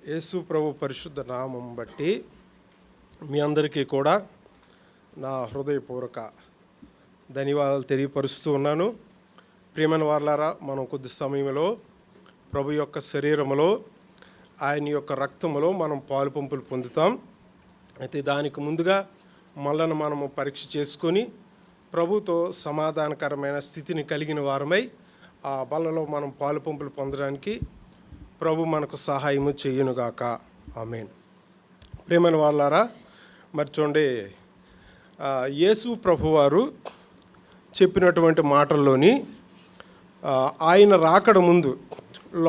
యేసు ప్రభు పరిశుద్ధ నామం బట్టి మీ అందరికీ కూడా నా హృదయపూర్వక ధన్యవాదాలు తెలియపరుస్తూ ఉన్నాను. ప్రియమైన వారలారా, మనం కొద్ది సమయంలో ప్రభు యొక్క శరీరములో, ఆయన యొక్క రక్తములో మనం పాలు పంపులు పొందుతాం. అయితే దానికి ముందుగా మనల్ని మనము పరీక్ష చేసుకొని ప్రభుతో సమాధానకరమైన స్థితిని కలిగిన వారమై ఆ బలలో మనం పాలు పంపులు పొందడానికి ప్రభు మనకు సహాయము చేయునుగాక. ఆమేన్. ప్రియమైన వాళ్ళారా, మరి చూడండి, యేసు ప్రభువారు చెప్పినటువంటి మాటల్లోని ఆయన రాకడ ముందు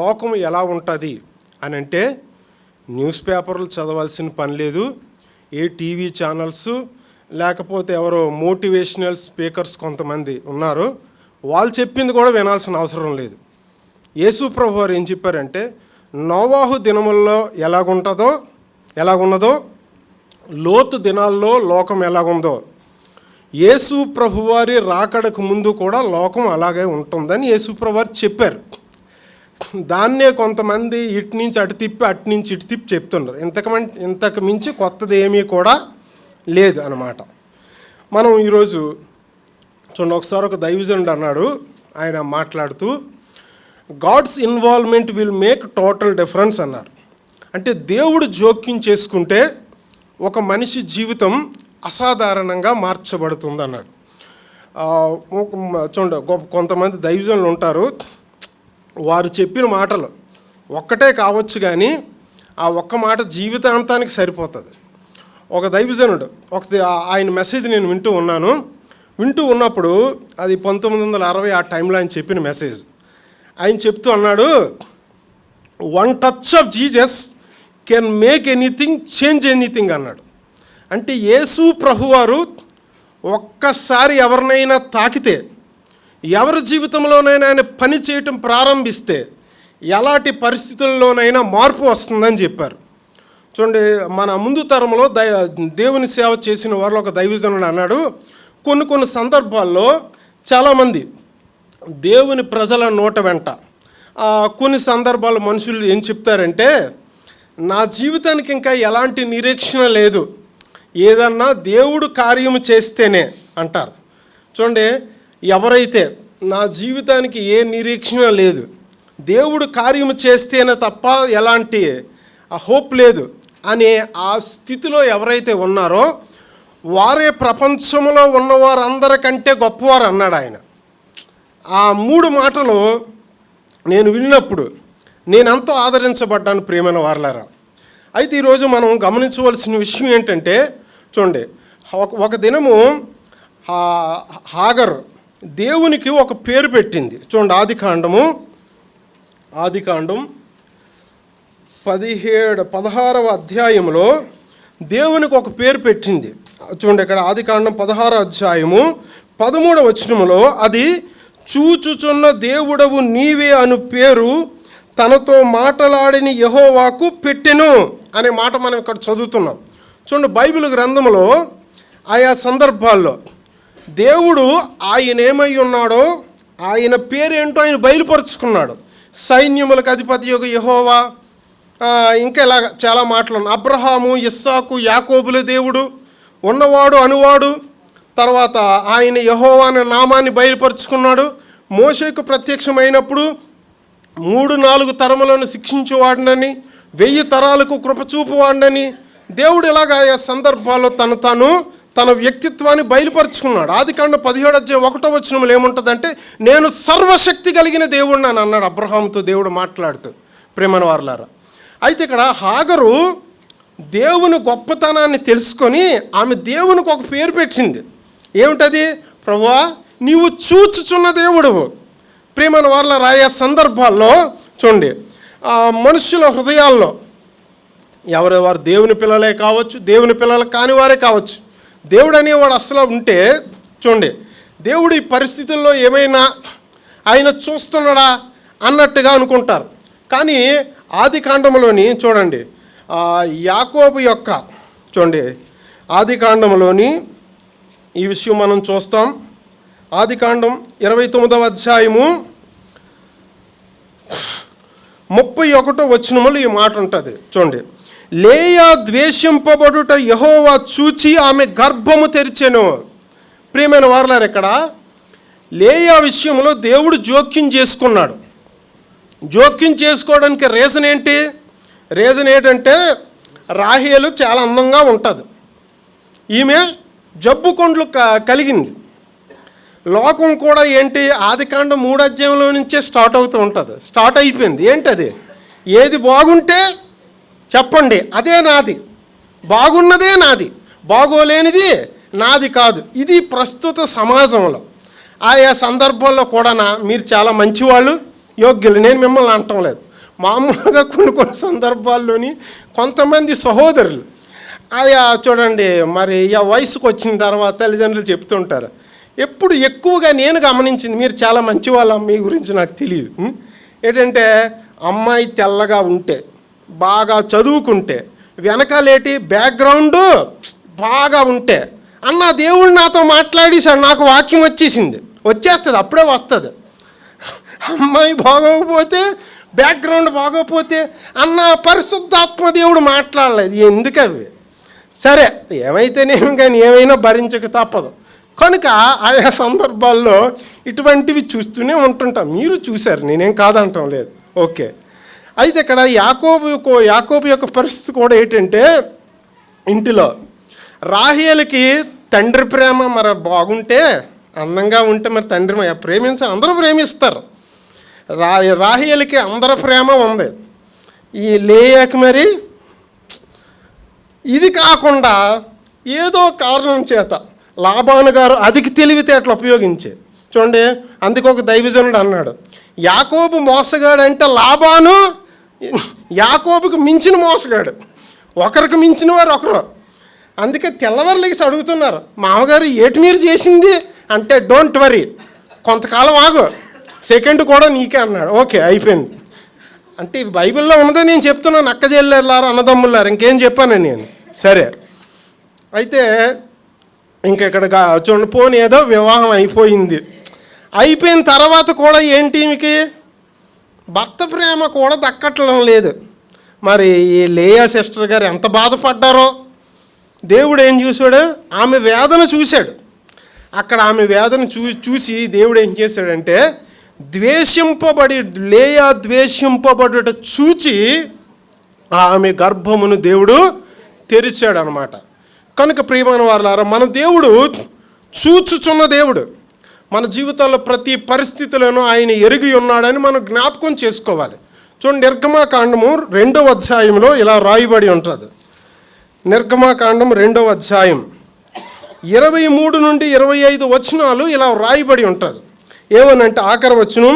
లోకం ఎలా ఉంటుంది అని అంటే, న్యూస్ పేపర్లు చదవాల్సిన పని లేదు, ఏ టీవీ ఛానల్స్ లేకపోతే ఎవరో మోటివేషనల్ స్పీకర్స్ కొంతమంది ఉన్నారు, వాళ్ళు చెప్పింది కూడా వినాల్సిన అవసరం లేదు. యేసు ప్రభు వారు ఏం చెప్పారంటే, నోవాహు దినముల్లో ఎలాగున్నదో లోతు దినాల్లో లోకం ఎలాగుందో, యేసు ప్రభువారి రాకడకు ముందు కూడా లోకం అలాగే ఉంటుందని యేసు ప్రభువారు చెప్పారు. దాన్నే కొంతమంది ఇటు నుంచి అటు తిప్పి అటు నుంచి ఇటు తిప్పి చెప్తున్నారు. ఇంతకు మించి కొత్తది ఏమీ కూడా లేదు అన్నమాట. మనం ఈరోజు చూడండి, ఒకసారి ఒక దైవజనుడు అన్నాడు, ఆయన మాట్లాడుతూ, God's involvement will make total difference అన్నారు. అంటే దేవుడు జోక్యం చేసుకుంటే ఒక మనిషి జీవితం అసాధారణంగా మార్చబడుతుంది అన్నాడు. చూడండి, కొంతమంది దైవజనులు ఉంటారు, వారు చెప్పిన మాటలు ఒక్కటే కావచ్చు కానీ ఆ ఒక్క మాట జీవితాంతానికి సరిపోతుంది. ఒక దైవజనుడు ఆయన మెసేజ్ నేను వింటూ ఉన్నప్పుడు అది 1960 ఆ టైంలో ఆయన చెప్పిన మెసేజ్. ఆయన చెప్తూ అన్నాడు, one touch of Jesus can make anything, change anything అన్నాడు. అంటే యేసు ప్రభువారు ఒక్కసారి ఎవరినైనా తాకితే, ఎవరి జీవితంలోనైనా ఆయన పని చేయటం ప్రారంభిస్తే ఎలాంటి పరిస్థితుల్లోనైనా మార్పు వస్తుందని చెప్పారు. చూడండి, మన ముందు తరంలో దేవుని సేవ చేసిన వారిలో ఒక దైవజనుడు అన్నాడు, కొన్ని సందర్భాల్లో చాలామంది దేవుని ప్రజల నోట వెంట కొన్ని సందర్భాలు మనుషులు ఏం చెప్తారంటే, నా జీవితానికి ఇంకా ఎలాంటి నిరీక్షణ లేదు, ఏదన్నా దేవుడు కార్యము చేస్తేనే అంటారు. చూడండి, ఎవరైతే నా జీవితానికి ఏ నిరీక్షణ లేదు, దేవుడు కార్యము చేస్తేనే తప్ప ఎలాంటి హోప్ లేదు అనే ఆ స్థితిలో ఎవరైతే ఉన్నారో వారే ప్రపంచంలో ఉన్నవారందరికంటే గొప్పవారు అన్నాడు ఆయన. ఆ 3 మాటలు నేను విన్నప్పుడు నేను ఎంతో ఆదరించబడ్డాను. ప్రియమైన వారలారా, అయితే ఈరోజు మనం గమనించవలసిన విషయం ఏంటంటే, చూడండి, ఒక దినము హాగరు దేవునికి ఒక పేరు పెట్టింది. చూడండి, ఆదికాండం 16వ అధ్యాయంలో దేవునికి ఒక పేరు పెట్టింది. చూడండి, ఇక్కడ ఆదికాండం 16వ అధ్యాయము 13వ వచనములో, అది చూచుచున్న దేవుడవు నీవే అను పేరు తనతో మాట్లాడిన యెహోవాకు పెట్టెను అనే మాట మనం ఇక్కడ చదువుతున్నాం. చూడండి, బైబిల్ గ్రంథంలో ఆయా సందర్భాల్లో దేవుడు ఆయన ఏమై ఉన్నాడో, ఆయన పేరేంటో ఆయన బయలుపరుచుకున్నాడు. సైన్యములకు అధిపతి యొక్క యెహోవా, ఇంకా ఇలాగ చాలా మాటలు. అబ్రహాము, ఇస్సాకు, యాకోబుల దేవుడు, ఉన్నవాడు అనువాడు. తర్వాత ఆయన యెహోవా అనే నామాన్ని బయలుపరుచుకున్నాడు. మోషేకు ప్రత్యక్షమైనప్పుడు 3-4 తరములను శిక్షించేవాడినని, 1000 తరాలకు కృపచూపువాడినని దేవుడు ఇలాగ ఆయా సందర్భాల్లో తన వ్యక్తిత్వాన్ని బయలుపరుచుకున్నాడు. ఆదికాండం 17వ అధ్యాయం 1వ వచనంలో ఏముంటుందంటే, నేను సర్వశక్తి కలిగిన దేవుడిని అని అన్నాడు అబ్రహాముతో దేవుడు మాట్లాడుతూ. ప్రేమన వారలారా, అయితే ఇక్కడ హాగరు దేవుని గొప్పతనాన్ని తెలుసుకొని ఆమె దేవునికి ఒక పేరు పెట్టింది. ఏమిటది? ప్రభువా, నీవు చూచుచున్న దేవుడువు. ప్రియమైన వారలారా, ఆయా సందర్భాల్లో చూడండి, మనుషుల హృదయాల్లో ఎవరెవరు దేవుని పిల్లలే కావచ్చు, దేవుని పిల్లలు కాని వారే కావచ్చు, దేవుడు అనేవాడు అసలు ఉంటే చూడండి, దేవుడు ఈ పరిస్థితుల్లో ఏమైనా ఆయన చూస్తున్నాడా అన్నట్టుగా అనుకుంటారు. కానీ ఆదికాండంలోని చూడండి, యాకోబు యొక్క చూడండి, ఆదికాండంలోని ఈ విషయం మనం చూస్తాం. ఆదికాండం 29వ అధ్యాయము 31వ వచనములో ఈ మాట ఉంటుంది చూడండి. లేయా ద్వేషింపబడుట యెహోవా చూచి ఆమె గర్భము తెరిచెను. ప్రియమైన వారలారు, ఇక్కడ లేయా విషయంలో దేవుడు జోక్యం చేసుకున్నాడు. జోక్యం చేసుకోవడానికి రీజన్ ఏంటి? రీజన్ ఏంటంటే రాహేలు చాలా అందంగా ఉంటుంది. ఈమె జబ్బు కొండ్లు కలిగింది. లోకం కూడా ఏంటి, ఆదికాండం 3వ అధ్యాయంలో నుంచే స్టార్ట్ అవుతూ ఉంటుంది. స్టార్ట్ అయిపోయింది. ఏంటది? ఏది బాగుంటే చెప్పండి, అదే నాది. బాగున్నదే నాది, బాగోలేనిది నాది కాదు. ఇది ప్రస్తుత సమాజంలో. ఆయా సందర్భాల్లో కూడా మీరు చాలా మంచివాళ్ళు, యోగ్యులు, నేను మిమ్మల్ని అనటం లేదు. మామూలుగా కొన్ని సందర్భాల్లోని కొంతమంది సహోదరులు ఆయా చూడండి, మరి ఆ వయసుకు వచ్చిన తర్వాత తల్లిదండ్రులు చెప్తుంటారు. ఎప్పుడు ఎక్కువగా నేను గమనించింది, మీరు చాలా మంచివాళ్ళ, మీ గురించి నాకు తెలియదు, ఏంటంటే అమ్మాయి తెల్లగా ఉంటే, బాగా చదువుకుంటే, వెనకాలేటి బ్యాక్గ్రౌండు బాగా ఉంటే, అన్న దేవుడు నాతో మాట్లాడేశాడు, నాకు వాక్యం వచ్చేస్తుంది, అప్పుడే వస్తుంది. అమ్మాయి బాగోకపోతే, బ్యాక్గ్రౌండ్ బాగోకపోతే, అన్న పరిశుద్ధాత్మ దేవుడు మాట్లాడలేదు. ఎందుకు అవి? సరే, ఏమైతేనేమి కానీ ఏమైనా భరించక తప్పదు. కనుక ఆయా సందర్భాల్లో ఇటువంటివి చూస్తూనే ఉంటుంటాం. మీరు చూశారు, నేనేం కాదంటాం లేదు. ఓకే. అయితే ఇక్కడ యాకోబు యొక్క పరిస్థితి కూడా ఏంటంటే, ఇంటిలో రాహేలుకి తండ్రి ప్రేమ మరి బాగుంటే, అందంగా ఉంటే మరి తండ్రి ప్రేమించాలి, అందరూ ప్రేమిస్తారు. రాహేలుకి అందరి ప్రేమ ఉంది. ఈ లేయాకి మరి ఇది కాకుండా ఏదో కారణం చేత లాబాను గారు అధిక తెలివితేటలు ఉపయోగించే చూడండి. అందుకు ఒక దైవజనుడు అన్నాడు, యాకోబు మోసగాడు అంటే లాబాను యాకోబుకు మించిన మోసగాడు, ఒకరికి మించిన వారు ఒకరు. అందుకే తెల్లవారులకి అడుగుతున్నారు, మామగారు ఏటి మీరు చేసింది అంటే, డోంట్ వరీ, కొంతకాలం ఆగు, సెకండ్ కూడా నీకే అన్నాడు. ఓకే, అయిపోయింది. అంటే బైబిల్లో ఉన్నదే నేను చెప్తున్నాను, అక్క చెల్లెళ్ళారు, అన్నదమ్ములారు, ఇంకేం చెప్పాను నేను. సరే, అయితే ఇంకెక్కడ చూడండి, పోనీ ఏదో వివాహం అయిపోయిన తర్వాత కూడా ఏంటి, మీకు భర్త ప్రేమ కూడా దక్కట్లం లేదు. మరి ఈ లేయా సిస్టర్ గారు ఎంత బాధపడ్డారో దేవుడు ఏం చూశాడు, ఆమె వేదన చూశాడు. అక్కడ ఆమె వేదన చూసి దేవుడు ఏం చేశాడంటే, లేయా ద్వేషింపబడుట చూచి ఆమె గర్భమును దేవుడు తెరిచాడు అనమాట. కనుక ప్రియమైన వారలారా, మన దేవుడు చూచుచున్న దేవుడు. మన జీవితాల్లో ప్రతి పరిస్థితులను ఆయన ఎరిగి ఉన్నాడని మనం జ్ఞాపకం చేసుకోవాలి. చూడండి, నిర్గమాకాండము 2వ అధ్యాయంలో ఇలా రాయబడి ఉంటుంది. నిర్గమాకాండం 2వ అధ్యాయం 23 నుండి 25 వచనాలు ఇలా రాయబడి ఉంటుంది. ఏమనంటే, ఆఖరి వచనం,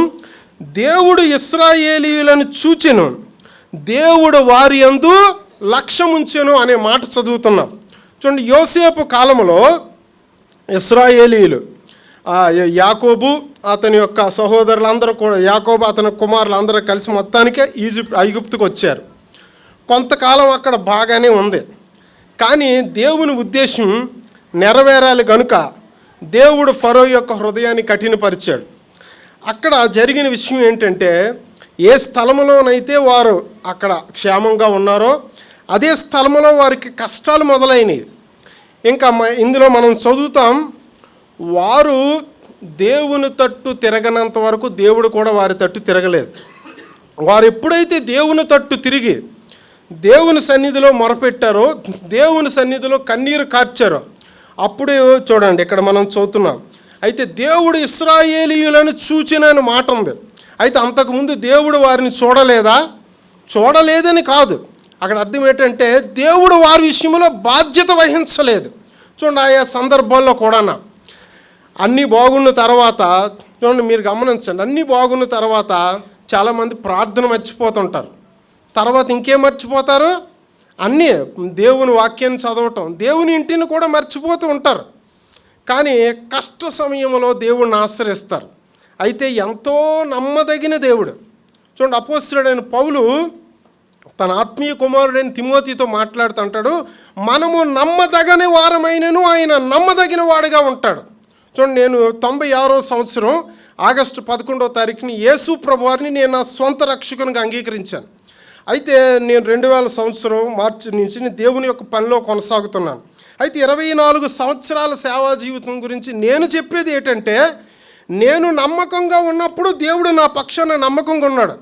దేవుడు ఇశ్రాయేలీయులను చూచెను, దేవుడు వారి యందు లక్ష్యముంచెను అనే మాట చదువుతున్నాం. చూడండి, యోసేపు కాలంలో ఇశ్రాయేలీయులు, యాకోబు అతని యొక్క సహోదరులందరూ కూడా, యాకోబు అతని కుమారులు అందరూ కలిసి మొత్తానికే ఐగుప్తుకు వచ్చారు. కొంతకాలం అక్కడ బాగానే ఉంది. కానీ దేవుని ఉద్దేశం నెరవేరాలి కనుక దేవుడు ఫరో యొక్క హృదయాన్ని కఠినపరిచాడు. అక్కడ జరిగిన విషయం ఏంటంటే, ఏ స్థలంలోనైతే వారు అక్కడ క్షేమంగా ఉన్నారో అదే స్థలంలో వారికి కష్టాలు మొదలైనవి. ఇంకా ఇందులో మనం చదువుతాం, వారు దేవుని తట్టు తిరగనంత వరకు దేవుడు కూడా వారి తట్టు తిరగలేదు. వారు ఎప్పుడైతే దేవుని తట్టు తిరిగి దేవుని సన్నిధిలో మొరపెట్టారో, దేవుని సన్నిధిలో కన్నీరు కార్చారో, అప్పుడే చూడండి ఇక్కడ మనం చదువుతున్నాం. అయితే దేవుడు ఇశ్రాయేలీయులను చూచినని మాట ఉంది. అయితే అంతకుముందు దేవుడు వారిని చూడలేదని కాదు, అక్కడ అర్థం ఏంటంటే దేవుడు వారి విషయంలో బాధ్యత వహించలేదు. చూడండి, ఆయా సందర్భాల్లో కూడా అన్నీ బాగున్న తర్వాత చూడండి, మీరు గమనించండి, అన్నీ బాగున్న తర్వాత చాలామంది ప్రార్థన మర్చిపోతుంటారు. తర్వాత ఇంకేం మర్చిపోతారు, అన్నీ దేవుని వాక్యాన్ని చదవటం, దేవుని ఇంటిని కూడా మర్చిపోతూ ఉంటారు. కానీ కష్ట సమయంలో దేవుడిని ఆశ్రయిస్తారు. అయితే ఎంతో నమ్మదగిన దేవుడు. చూడండి, అపోస్తలుడైన పౌలు తన ఆత్మీయ కుమారుడైన తిమోతితో మాట్లాడుతుంటాడు, మనము నమ్మదగని వారమైనను ఆయన నమ్మదగిన వాడుగా ఉంటాడు. చూడండి, నేను 96వ సంవత్సరం ఆగస్టు 11వ తారీఖుని యేసు ప్రభువారిని నేను నా సొంత రక్షకునిగా అంగీకరించాను. అయితే నేను 2000 సంవత్సరం మార్చి నుంచి నేను దేవుని యొక్క పనిలో కొనసాగుతున్నాను. అయితే 24 సంవత్సరాల సేవా జీవితం గురించి నేను చెప్పేది ఏంటంటే, నేను నమ్మకంగా ఉన్నప్పుడు దేవుడు నా పక్షాన నమ్మకంగా ఉన్నాడు.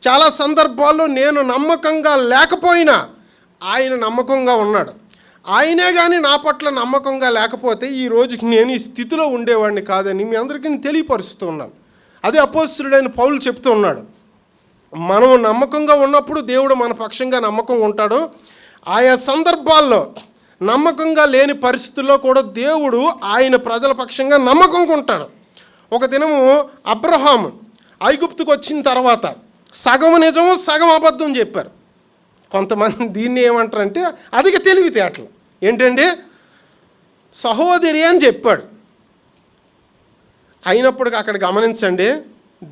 చాలా సందర్భాల్లో నేను నమ్మకంగా లేకపోయినా ఆయన నమ్మకంగా ఉన్నాడు. ఆయనే కానీ నా పట్ల నమ్మకంగా లేకపోతే ఈ రోజుకి నేను ఈ స్థితిలో ఉండేవాడిని కాదని మీ అందరికీ నేను తెలియపరుస్తూ ఉన్నాను. అదే అపోస్తలుడైన పౌలు చెప్తూ ఉన్నాడు. మనం నమ్మకంగా ఉన్నప్పుడు దేవుడు మన పక్షంగా నమ్మకంగా ఉంటాడు. ఆయా సందర్భాల్లో నమ్మకంగా లేని పరిస్థితుల్లో కూడా దేవుడు ఆయన ప్రజల పక్షంగా నమ్మకంగా ఉంటాడు. ఒక దినము అబ్రహాము ఐగుప్తుకు వచ్చిన తర్వాత సగం నిజము సగం అబద్ధం చెప్పారు. కొంతమంది దీన్ని ఏమంటారంటే అధిక తెలివితేటలు. ఏంటండి, సహోదరి అని చెప్పాడు. అయినప్పటికీ అక్కడ గమనించండి,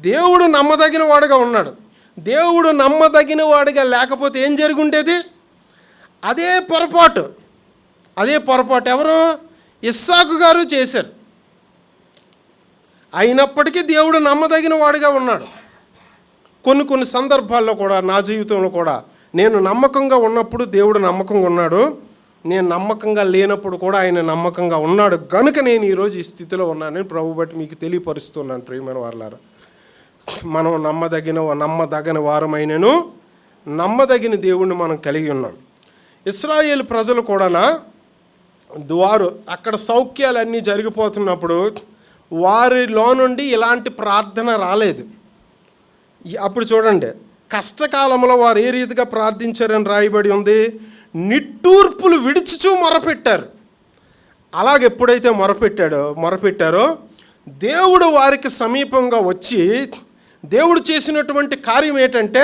దేవుడు నమ్మదగిన వాడుగా ఉన్నాడు. దేవుడు నమ్మదగిన వాడిగా లేకపోతే ఏం జరిగి ఉండేది? అదే పొరపాటు ఎవరు? ఇస్సాకు గారు చేశారు. అయినప్పటికీ దేవుడు నమ్మదగిన వాడిగా ఉన్నాడు. కొన్ని సందర్భాల్లో కూడా నా జీవితంలో కూడా నేను నమ్మకంగా ఉన్నప్పుడు దేవుడు నమ్మకంగా ఉన్నాడు, నేను నమ్మకంగా లేనప్పుడు కూడా ఆయన నమ్మకంగా ఉన్నాడు. కనుక నేను ఈరోజు ఈ స్థితిలో ఉన్నానని ప్రభు బట్టి మీకు తెలియపరుస్తున్నాను. ప్రియమైన వారలారా, మనం నమ్మదగిన వారమైనను నమ్మదగిన దేవుణ్ణి మనం కలిగి ఉన్నాం. ఇశ్రాయేలు ప్రజలు కూడా వారు అక్కడ సౌఖ్యాలన్నీ జరిగిపోతున్నప్పుడు వారిలో నుండి ఇలాంటి ప్రార్థన రాలేదు. అప్పుడు చూడండి, కష్టకాలంలో వారు ఏ రీతిగా ప్రార్థించారని రాయబడి ఉంది. నిట్టూర్పులు విడిచిచూ మొరపెట్టారు. అలాగే ఎప్పుడైతే మొరపెట్టారో దేవుడు వారికి సమీపంగా వచ్చి దేవుడు చేసినటువంటి కార్యం ఏంటంటే,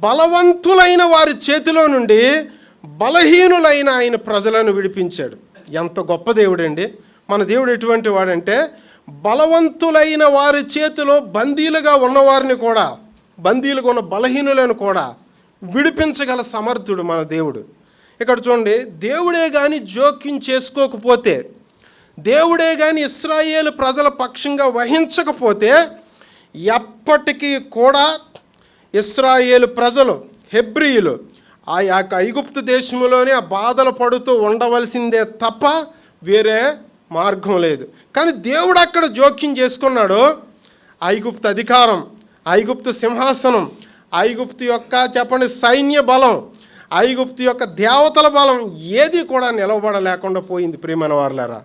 బలవంతులైన వారి చేతిలో నుండి బలహీనులైన ఆయన ప్రజలను విడిపించాడు. ఎంత గొప్ప దేవుడండి మన దేవుడు! ఎటువంటి వాడంటే, బలవంతులైన వారి చేతిలో బందీలుగా ఉన్నవారిని కూడా, బందీలుగా ఉన్న బలహీనులను కూడా విడిపించగల సమర్థుడు మన దేవుడు. ఇక్కడ చూడండి, దేవుడే కానీ జోక్యం చేసుకోకపోతే, దేవుడే కానీ ఇశ్రాయేలు ప్రజల పక్షంగా వహించకపోతే ఎప్పటికీ కూడా ఇశ్రాయేలు ప్రజలు, హెబ్రీయులు ఆ యొక్క ఐగుప్తు దేశంలోనే ఆ బాధలు పడుతూ ఉండవలసిందే తప్ప వేరే మార్గం లేదు. కానీ దేవుడు అక్కడ జోక్యం చేసుకున్నాడు. ఐగుప్తు అధికారం, ఐగుప్తు సింహాసనం, ఐగుప్తు యొక్క సైన్య బలం, ఐగుప్తు యొక్క దేవతల బలం ఏది కూడా నిలబడలేకుండా పోయింది. ప్రియమైన వారలారా,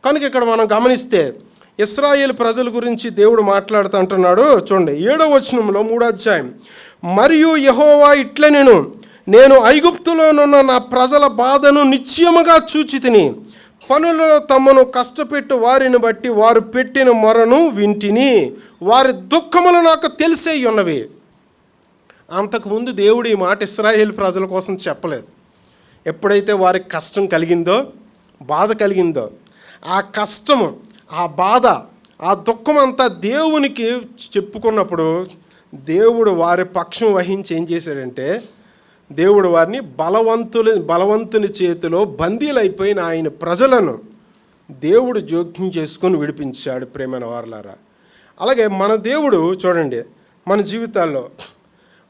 కనుక ఇక్కడ మనం గమనిస్తే ఇశ్రాయేలు ప్రజల గురించి దేవుడు మాట్లాడుతూ అంటున్నాడు. చూడండి 7వ వచనంలో 3వ అధ్యాయం, మరియు యెహోవా ఇట్ల నేను ఐగుప్తులోనున్న నా ప్రజల బాధను నిశ్చయముగా చూచితిని, పనులలో తమను కష్టపెట్టు వారిని బట్టి వారు పెట్టిన మొరను వింటిని, వారి దుఃఖములు నాకు తెలిసే ఉన్నవి. అంతకుముందు దేవుడు ఈ మాట ఇశ్రాయేలు ప్రజల కోసం చెప్పలేదు. ఎప్పుడైతే వారికి కష్టం కలిగిందో, బాధ కలిగిందో, ఆ కష్టము, ఆ బాధ, ఆ దుఃఖం అంతా దేవునికి చెప్పుకున్నప్పుడు దేవుడు వారి పక్షం వహించి ఏం చేశాడంటే, దేవుడు వారిని బలవంతుని చేతిలో బందీలైపోయిన ఆయన ప్రజలను దేవుడు జోక్యం చేసుకొని విడిపించాడు. ప్రేమైన వారలారా, అలాగే మన దేవుడు చూడండి, మన జీవితాల్లో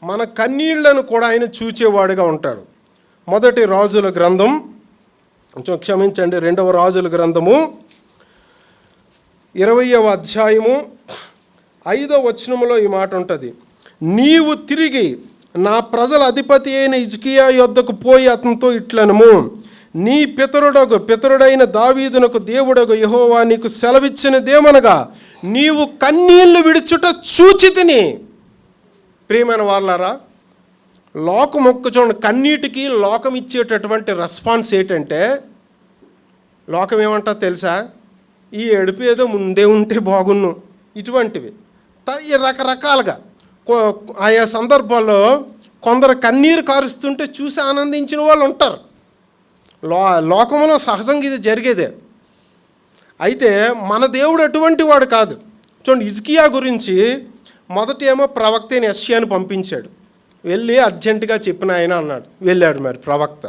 మన కన్నీళ్లను కూడా ఆయన చూచేవాడుగా ఉంటాడు. 1 రాజుల గ్రంథం, క్షమించండి 2వ రాజుల గ్రంథము 20వ అధ్యాయము 5వ వచనములో ఈ మాట ఉంటుంది. నీవు తిరిగి నా ప్రజల అధిపతి అయిన హిజ్కియా యొద్దకు పోయి అతనితో ఇట్లనము, నీ పితరుడైన దావీదునకు దేవుడగు యెహోవా నీకు సెలవిచ్చినదేమనగా, నీవు కన్నీళ్లు విడుచుట చూచితిని. ప్రియమైన వారలారా, చూడండి, కన్నీటికి లోకం ఇచ్చేటటువంటి రెస్పాన్స్ ఏంటంటే, లోకం ఏమంటా తెలుసా? ఈ ఏడుపు ఏదో ముందే ఉంటే బాగున్ను, ఇటువంటివి రకరకాలుగా. ఆయా సందర్భాల్లో కొందరు కన్నీరు కారుస్తుంటే చూసి ఆనందించిన వాళ్ళు ఉంటారు. లోకంలో సహజంగా ఇది జరిగేదే. అయితే మన దేవుడు అటువంటి వాడు కాదు. చూడండి, హిజ్కియా గురించి మొదట ఏమో ప్రవక్త అయిన యెషయాను పంపించాడు. వెళ్ళి అర్జెంటుగా చెప్పిన ఆయన అన్నాడు. వెళ్ళాడు మరి ప్రవక్త,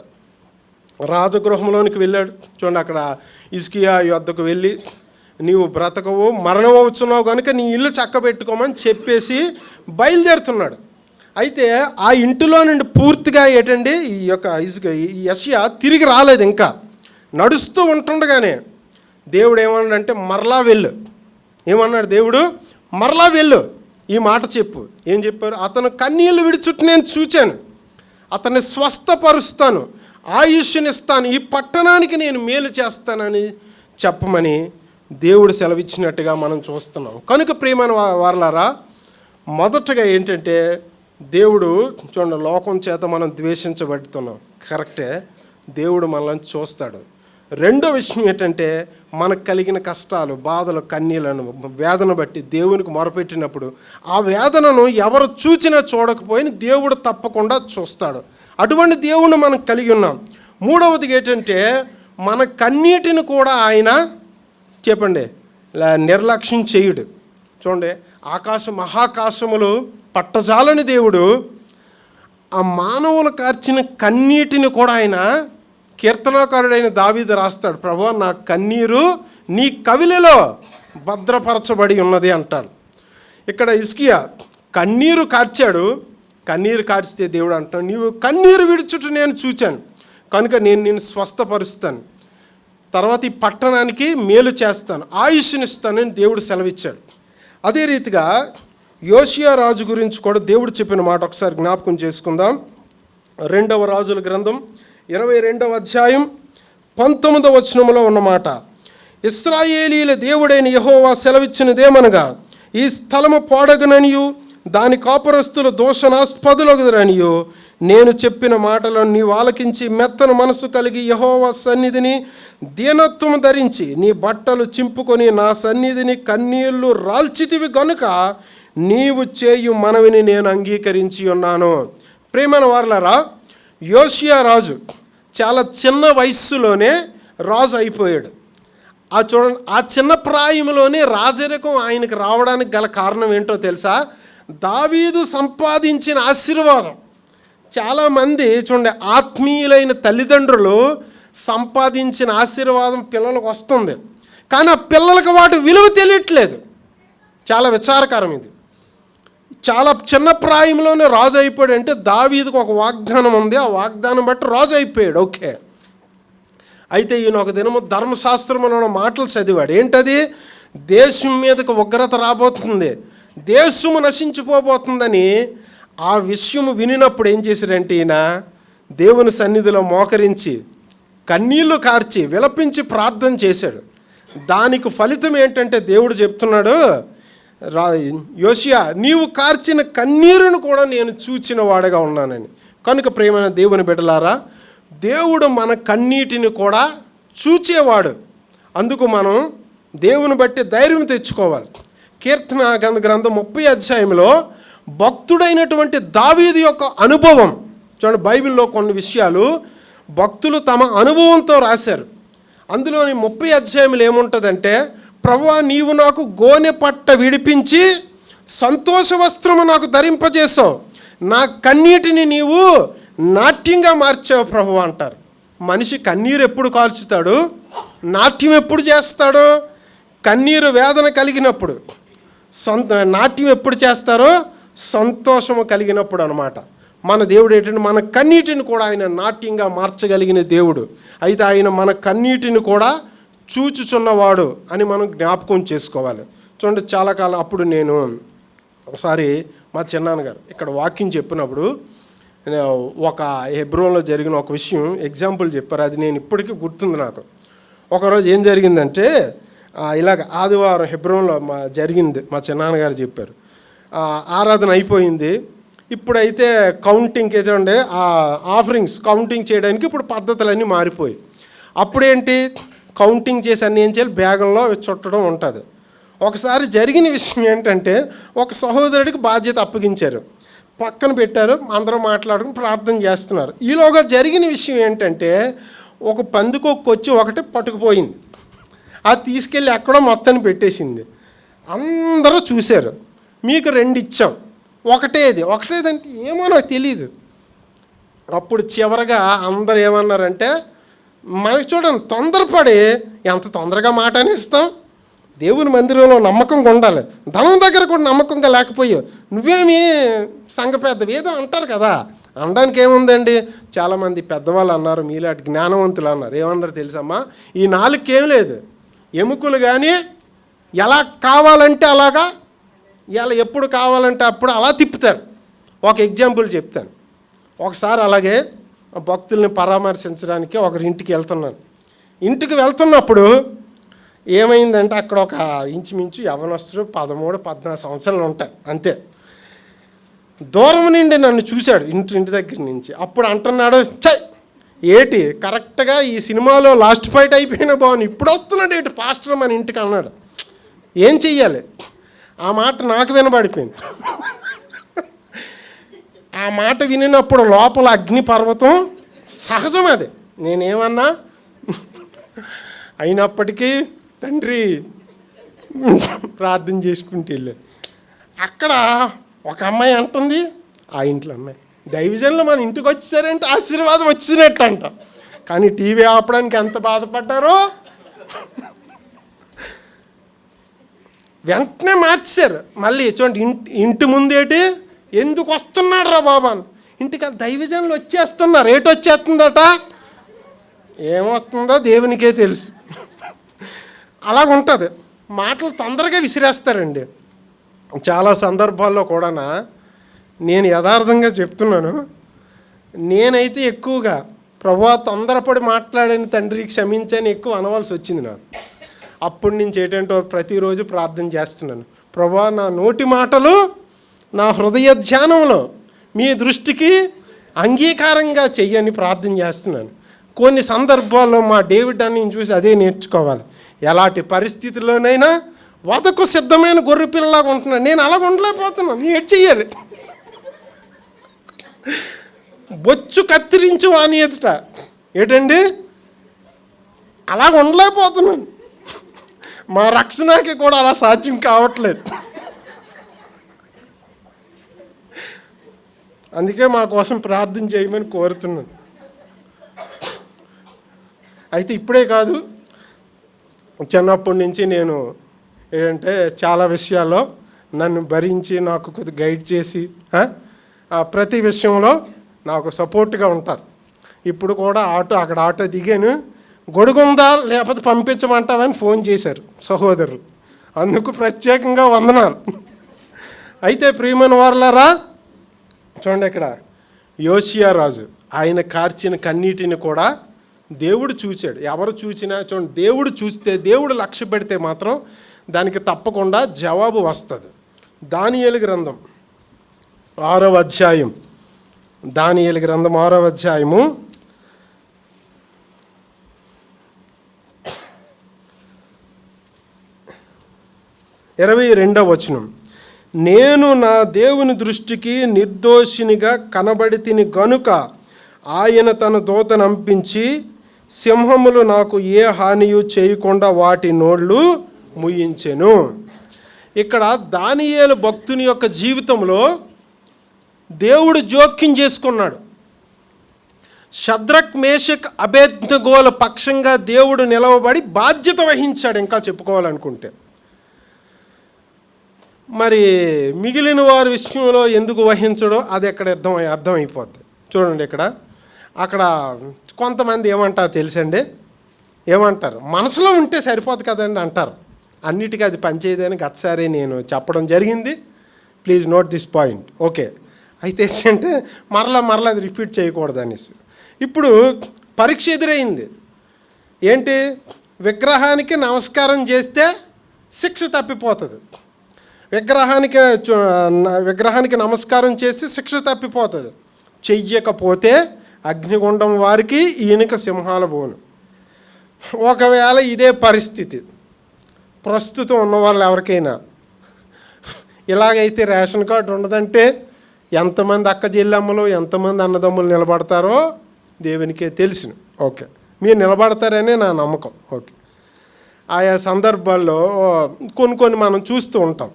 రాజగృహంలోనికి వెళ్ళాడు. చూడండి, అక్కడ హిజ్కియా యొద్దకు వెళ్ళి నీవు బ్రతకవు, మరణం అవుతున్నావు కనుక నీ ఇల్లు చక్కబెట్టుకోమని చెప్పేసి బయలుదేరుతున్నాడు. అయితే ఆ ఇంటిలో నుండి పూర్తిగా ఏంటండి ఈ యెషయా తిరిగి రాలేదు. ఇంకా నడుస్తూ ఉంటుండగానే దేవుడు ఏమన్నాడంటే మరలా వెళ్ళు. ఏమన్నాడు దేవుడు? మరలా వెళ్ళు, ఈ మాట చెప్పు. ఏం చెప్పారు? అతను కన్నీళ్లు విడిచుట్టు నేను చూచాను, అతన్ని స్వస్థపరుస్తాను, ఆయుష్నిస్తాను, ఈ పట్టణానికి నేను మేలు చేస్తానని చెప్పమని దేవుడు సెలవిచ్చినట్టుగా మనం చూస్తున్నాం. కనుక ప్రియమైన వారలారా, మొదటగా ఏంటంటే దేవుడు చూడండి, లోకం చేత మనం ద్వేషించబడుతున్నాం, కరెక్టే, దేవుడు మనల్ని చూస్తాడు. రెండో విషయం ఏంటంటే మనకు కలిగిన కష్టాలు, బాధలు, కన్నీళ్లను, వేదన బట్టి దేవునికి మొరపెట్టినప్పుడు ఆ వేదనను ఎవరు చూచినా చూడకపోయినా దేవుడు తప్పకుండా చూస్తాడు. అటువంటి దేవుణ్ణి మనం కలిగి ఉన్నాం. మూడవది ఏంటంటే మన కన్నీటిని కూడా ఆయన చెప్పండి నిర్లక్ష్యం చేయుడు. చూడండి, మహాకాశములు పట్టజాలని దేవుడు ఆ మానవులు కార్చిన కన్నీటిని కూడా ఆయన, కీర్తనాకారుడైన దావీదు రాస్తాడు, ప్రభువా నా కన్నీరు నీ కవిలిలో భద్రపరచబడి ఉన్నది అంటాడు. ఇక్కడ హిజ్కియా కన్నీరు కార్చాడు. కన్నీరు కార్చితే దేవుడు అంటున్నాడు, నీవు కన్నీరు విడుచుట నేను చూచాను కనుక నేను నిన్ను స్వస్థపరుస్తాను, తర్వాత ఈ పట్టణానికి మేలు చేస్తాను, ఆయుష్నిస్తానని దేవుడు సెలవిచ్చాడు. అదే రీతిగా యోషియా రాజు గురించి కూడా దేవుడు చెప్పిన మాట ఒకసారి జ్ఞాపకం చేసుకుందాం. 2వ రాజుల గ్రంథం 22వ అధ్యాయం 19వ వచనంలో ఉన్నమాట, ఇశ్రాయేలీల దేవుడైన యెహోవా సెలవిచ్చినదేమనగా, ఈ స్థలము పాడగననియు దాని కాపురస్తులు దోషణాస్పదులగుదరనియు నేను చెప్పిన మాటలను నీవు ఆలకించి మెత్తన మనసు కలిగి యెహోవా సన్నిధిని దీనత్వం ధరించి నీ బట్టలు చింపుకొని నా సన్నిధిని కన్నీళ్లు రాల్చితివి గనుక నీవు చేయు మనవిని నేను అంగీకరించి ఉన్నాను. ప్రియమైన వారలారా, యోషియా రాజు చాలా చిన్న వయస్సులోనే రాజు అయిపోయాడు. చూడండి, ఆ చిన్న ప్రాయంలోనే రాజరికం ఆయనకు రావడానికి గల కారణం ఏంటో తెలుసా? దావీదు సంపాదించిన ఆశీర్వాదం. చాలామంది చూడండి, ఆత్మీయులైన తల్లిదండ్రులు సంపాదించిన ఆశీర్వాదం పిల్లలకు వస్తుంది, కానీ ఆ పిల్లలకు వాటి విలువ తెలియట్లేదు. చాలా విచారకరం ఇది. చాలా చిన్న ప్రాయంలోనే రాజు అయిపోయాడు. అంటే దావీదుకు ఒక వాగ్దానం ఉంది, ఆ వాగ్దానం బట్టి రాజు అయిపోయాడు. ఓకే, అయితే ఈయన ఒక దినము ధర్మశాస్త్రంలో మాటలు చదివాడు. ఏంటది? దేశం మీదకు ఉగ్రత రాబోతుంది, దేశము నశించిపోబోతుందని ఆ విషయం వినినప్పుడు ఏం చేశాడంటే ఈయన దేవుని సన్నిధిలో మోకరించి కన్నీళ్లు కార్చి విలపించి ప్రార్థన చేశాడు. దానికి ఫలితం ఏంటంటే దేవుడు చెప్తున్నాడు, యోషియా నీవు కార్చిన కన్నీరును కూడా నేను చూచిన వాడుగా ఉన్నానని. కనుక ప్రియమైన దేవుని బిడ్డలారా, దేవుడు మన కన్నీటిని కూడా చూచేవాడు. అందుకు మనం దేవుని బట్టి ధైర్యం తెచ్చుకోవాలి. కీర్తన గ్రంథం 30వ అధ్యాయంలో భక్తుడైనటువంటి దావీదు యొక్క అనుభవం చూడండి. బైబిల్లో కొన్ని విషయాలు భక్తులు తమ అనుభవంతో రాశారు. అందులోని 30వ అధ్యాయంలో ఏముంటుందంటే, ప్రభువా నీవు నాకు గోనె పట్ట విడిపించి సంతోష వస్త్రము నాకు ధరింపజేసావు, నా కన్నీటిని నీవు నాట్యంగా మార్చావు ప్రభువా అంటారు. మనిషి కన్నీరు ఎప్పుడు కాల్చుతాడు? నాట్యం ఎప్పుడు చేస్తాడు? కన్నీరు వేదన కలిగినప్పుడు. నాట్యం ఎప్పుడు చేస్తారో? సంతోషము కలిగినప్పుడు అనమాట. మన దేవుడు ఏంటంటే మన కన్నీటిని కూడా ఆయన నాట్యంగా మార్చగలిగిన దేవుడు. అయితే ఆయన మన కన్నీటిని కూడా చూచుచున్నవాడు అని మనం జ్ఞాపకం చేసుకోవాలి. చూడండి, చాలా కాలం అప్పుడు నేను ఒకసారి మా చిన్నాన్నగారు ఇక్కడ వాక్యం చెప్పినప్పుడు ఒక హెబ్రోన్లో జరిగిన ఒక విషయం ఎగ్జాంపుల్ చెప్పారు. అది నేను ఇప్పటికీ గుర్తుంది నాకు. ఒకరోజు ఏం జరిగిందంటే, ఇలాగ ఆదివారం హెబ్రోన్లో జరిగింది. మా చిన్నాన్నగారు చెప్పారు. ఆరాధన అయిపోయింది. ఇప్పుడైతే కౌంటింగ్కి చూడండి, ఆఫరింగ్స్ కౌంటింగ్ చేయడానికి ఇప్పుడు పద్ధతులన్నీ మారిపోయి, అప్పుడేంటి కౌంటింగ్ చేసి అన్నీ ఏం చేయాలి, బ్యాగుల్లో చుట్టడం ఉంటుంది. ఒకసారి జరిగిన విషయం ఏంటంటే, ఒక సహోదరుడికి బాధ్యత అప్పగించారు, పక్కన పెట్టారు, అందరూ మాట్లాడుకుని ప్రార్థన చేస్తున్నారు. ఈలోగా జరిగిన విషయం ఏంటంటే, ఒక పందికొక్కు వచ్చి ఒకటి పట్టుకుపోయింది. అది తీసుకెళ్ళి ఎక్కడో మొత్తాన్ని పెట్టేసింది. అందరూ చూశారు. మీకు 2 ఇచ్చాం, ఒకటేదంటే ఏమో నాకు తెలీదు. అప్పుడు చివరగా అందరు ఏమన్నారంటే, మనకి చూడండి తొందరపడి ఎంత తొందరగా మాట అనేస్తాం, దేవుని మందిరంలో నమ్మకంగా ఉండాలి. ధనం దగ్గర కూడా నమ్మకంగా లేకపోయావు, నువ్వేమి సంఘ పెద్దవి ఏదో అంటారు కదా. అనడానికి ఏముందండి, చాలామంది పెద్దవాళ్ళు అన్నారు, మీలాంటి జ్ఞానవంతులు అన్నారు. ఏమన్నారు తెలుసమ్మా, ఈ నాలుగుకి ఏం లేదు, ఎముకలు కానీ ఎలా కావాలంటే అలాగా, ఇలా ఎప్పుడు కావాలంటే అప్పుడు అలా తిప్పుతారు. ఒక ఎగ్జాంపుల్ చెప్తాను. ఒకసారి అలాగే భక్తుల్ని పరామర్శించడానికి ఒకరి ఇంటికి వెళ్తున్నాను. ఇంటికి వెళ్తున్నప్పుడు ఏమైందంటే అక్కడ ఒక ఇంచుమించు యవ్వనస్తుడు 13-14 సంవత్సరాలు ఉంటాయి అంతే. దూరం నుండి నన్ను చూశాడు ఇంటి దగ్గర నుంచి. అప్పుడు అంటున్నాడు, చై ఏటి కరెక్ట్గా ఈ సినిమాలో లాస్ట్ ఫైట్ అయిపోయిన బాగుంది, ఇప్పుడు వస్తున్నాడు ఏంటి పాస్టర్ మన ఇంటికి అన్నాడు. ఏం చెయ్యాలి, ఆ మాట నాకు వినబడిపోయింది. ఆ మాట వినినప్పుడు లోపల అగ్ని పర్వతం సహజం అది. నేనేమన్నా అయినప్పటికీ తండ్రి ప్రార్థన చేసుకుంటూ వెళ్ళాను. అక్కడ ఒక అమ్మాయి అంటుంది, ఆ ఇంట్లో అమ్మాయి, దైవజనులు మన ఇంటికి వచ్చేసారంటే ఆశీర్వాదం వచ్చినట్టు అంట. కానీ టీవీ ఆపడానికి ఎంత బాధపడ్డారో వెంటనే మార్చేశారు. మళ్ళీ చూడండి, ఇంటి ముందేటి ఎందుకు వస్తున్నాడు రా బాబా, ఇంటికి దైవజనులు వచ్చేస్తున్నారు, ఏటి వచ్చేస్తుందట, ఏమవుతుందో దేవునికే తెలుసు. అలాగుంటుంది, మాటలు తొందరగా విసిరేస్తారండి. చాలా సందర్భాల్లో కూడా నేను యథార్థంగా చెప్తున్నాను, నేనైతే ఎక్కువగా ప్రభువా తొందరపడి మాట్లాడని తండ్రి క్షమించని ఎక్కువ అనవలసి వచ్చింది నాకు. అప్పటి నుంచి ఏంటంటే ప్రతిరోజు ప్రార్థన చేస్తున్నాను, ప్రభువా నా నోటి మాటలు నా హృదయ ధ్యానంలో మీ దృష్టికి అంగీకారంగా చెయ్యని ప్రార్థన చేస్తున్నాను. కొన్ని సందర్భాల్లో మా డేవిడ్ అని చూసి అదే నేర్చుకోవాలి. ఎలాంటి పరిస్థితుల్లోనైనా వదకు సిద్ధమైన గొర్రె పిల్లలాగా ఉంటున్నాను. నేను అలాగ ఉండలేకపోతున్నాను, ఏడు చెయ్యాలి, బొచ్చు కత్తిరించి వాని ఎదుట ఏంటండి అలాగ ఉండలేకపోతున్నాను. మా రక్షణకి కూడా అలా సాధ్యం కావట్లేదు. అందుకే మా కోసం ప్రార్థన చేయమని కోరుతున్నాను. అయితే ఇప్పుడే కాదు, చిన్నప్పటి నుంచి నేను ఏంటంటే చాలా విషయాల్లో నన్ను భరించి నాకు కొద్దిగా గైడ్ చేసి ప్రతి విషయంలో నాకు సపోర్ట్గా ఉంటారు. ఇప్పుడు కూడా అక్కడ ఆటో దిగాను, గొడుగుందా లేకపోతే పంపించమంటావని ఫోన్ చేశారు సహోదరులు, అందుకు ప్రత్యేకంగా వందనాలు. అయితే ప్రియమైన వారలారా, చూడండి ఇక్కడ యోషియా రాజు ఆయన కార్చిన కన్నీటిని కూడా దేవుడు చూచాడు. ఎవరు చూచినా చూడండి, దేవుడు చూస్తే, దేవుడు లక్ష్య పెడితే మాత్రం దానికి తప్పకుండా జవాబు వస్తుంది. దానియేలు గ్రంథం 6వ అధ్యాయం, దానియేలు గ్రంథం 6వ అధ్యాయము 22వ వచనం. నేను నా దేవుని దృష్టికి నిర్దోషినిగా కనబడితిని గనుక ఆయన తన దూతను పంపించి సింహములు నాకు ఏ హానియు చేయకుండా వాటి నోళ్ళు ముయించెను. ఇక్కడ దానియేలు భక్తుని యొక్క జీవితంలో దేవుడు జోక్యం చేసుకున్నాడు. షద్రక్ మేషక్ అబేద్నెగోల పక్షంగా దేవుడు నిలవబడి బాధ్యత వహించాడు. ఇంకా చెప్పుకోవాలనుకుంటే మరి మిగిలిన వారి విషయంలో ఎందుకు వహించడో అది ఎక్కడ అర్థమైపోద్ది. చూడండి అక్కడ కొంతమంది ఏమంటారు తెలుసండి, ఏమంటారు, మనసులో ఉంటే సరిపోదు కదండి అంటారు. అన్నిటికీ అది పనిచేయదని గతసారి నేను చెప్పడం జరిగింది. Please note this point. Okay, అయితే ఏంటంటే మరలా అది రిపీట్ చేయకూడదు అనేసి. ఇప్పుడు పరీక్ష ఎదురైంది. ఏంటి, విగ్రహానికి నమస్కారం చేస్తే శిక్ష తప్పిపోతుంది, విగ్రహానికి నమస్కారం చేసి శిక్ష తప్పిపోతుంది, చెయ్యకపోతే అగ్నిగుండం వారికి ఈయనక సింహాల బోను. ఒకవేళ ఇదే పరిస్థితి ప్రస్తుతం ఉన్నవాళ్ళు ఎవరికైనా ఇలాగైతే రేషన్ కార్డు ఉండదంటే ఎంతమంది అక్క చెల్లెమ్మలు ఎంతమంది అన్నదమ్ములు నిలబడతారో దేవునికే తెలుసును. ఓకే, మీరు నిలబడతారనే నా నమ్మకం. ఓకే, ఆయా సందర్భాల్లో కొన్ని మనం చూస్తూ ఉంటాం.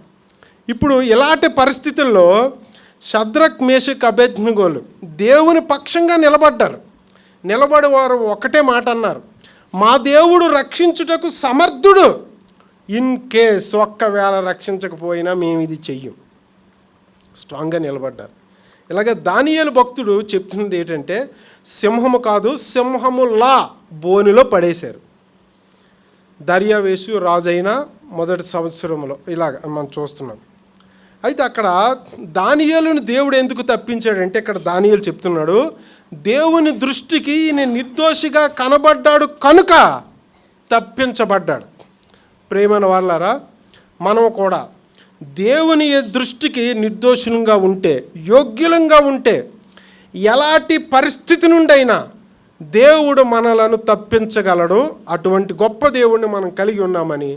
ఇప్పుడు ఇలాంటి పరిస్థితుల్లో షద్రక్ మేషక్ అబేద్నెగోలు దేవుని పక్షంగా నిలబడ్డారు. నిలబడి వారు ఒకటే మాట అన్నారు, మా దేవుడు రక్షించుటకు సమర్థుడు, ఇన్ కేస్ ఒక్కవేళ రక్షించకపోయినా మేము ఇది చెయ్యం. స్ట్రాంగ్గా నిలబడ్డారు. ఇలాగ దానియేలు భక్తుడు చెప్తున్నది ఏంటంటే, సింహము కాదు సింహములా బోనులో పడేశారు. దర్యావేషు రాజైన మొదటి సంవత్సరంలో ఇలాగ మనం చూస్తున్నాం. అయితే అక్కడ దానియేలును దేవుడు ఎందుకు తప్పించాడంటే, ఇక్కడ దానియేలు చెప్తున్నాడు, దేవుని దృష్టికి ఈయన నిర్దోషిగా కనబడ్డాడు కనుక తప్పించబడ్డాడు. ప్రేమైన వాళ్ళారా, మనం కూడా దేవుని దృష్టికి నిర్దోషులంగా ఉంటే, యోగ్యులంగా ఉంటే, ఎలాంటి పరిస్థితి నుండైనా దేవుడు మనలను తప్పించగలడు. అటువంటి గొప్ప దేవుడిని మనం కలిగి ఉన్నామని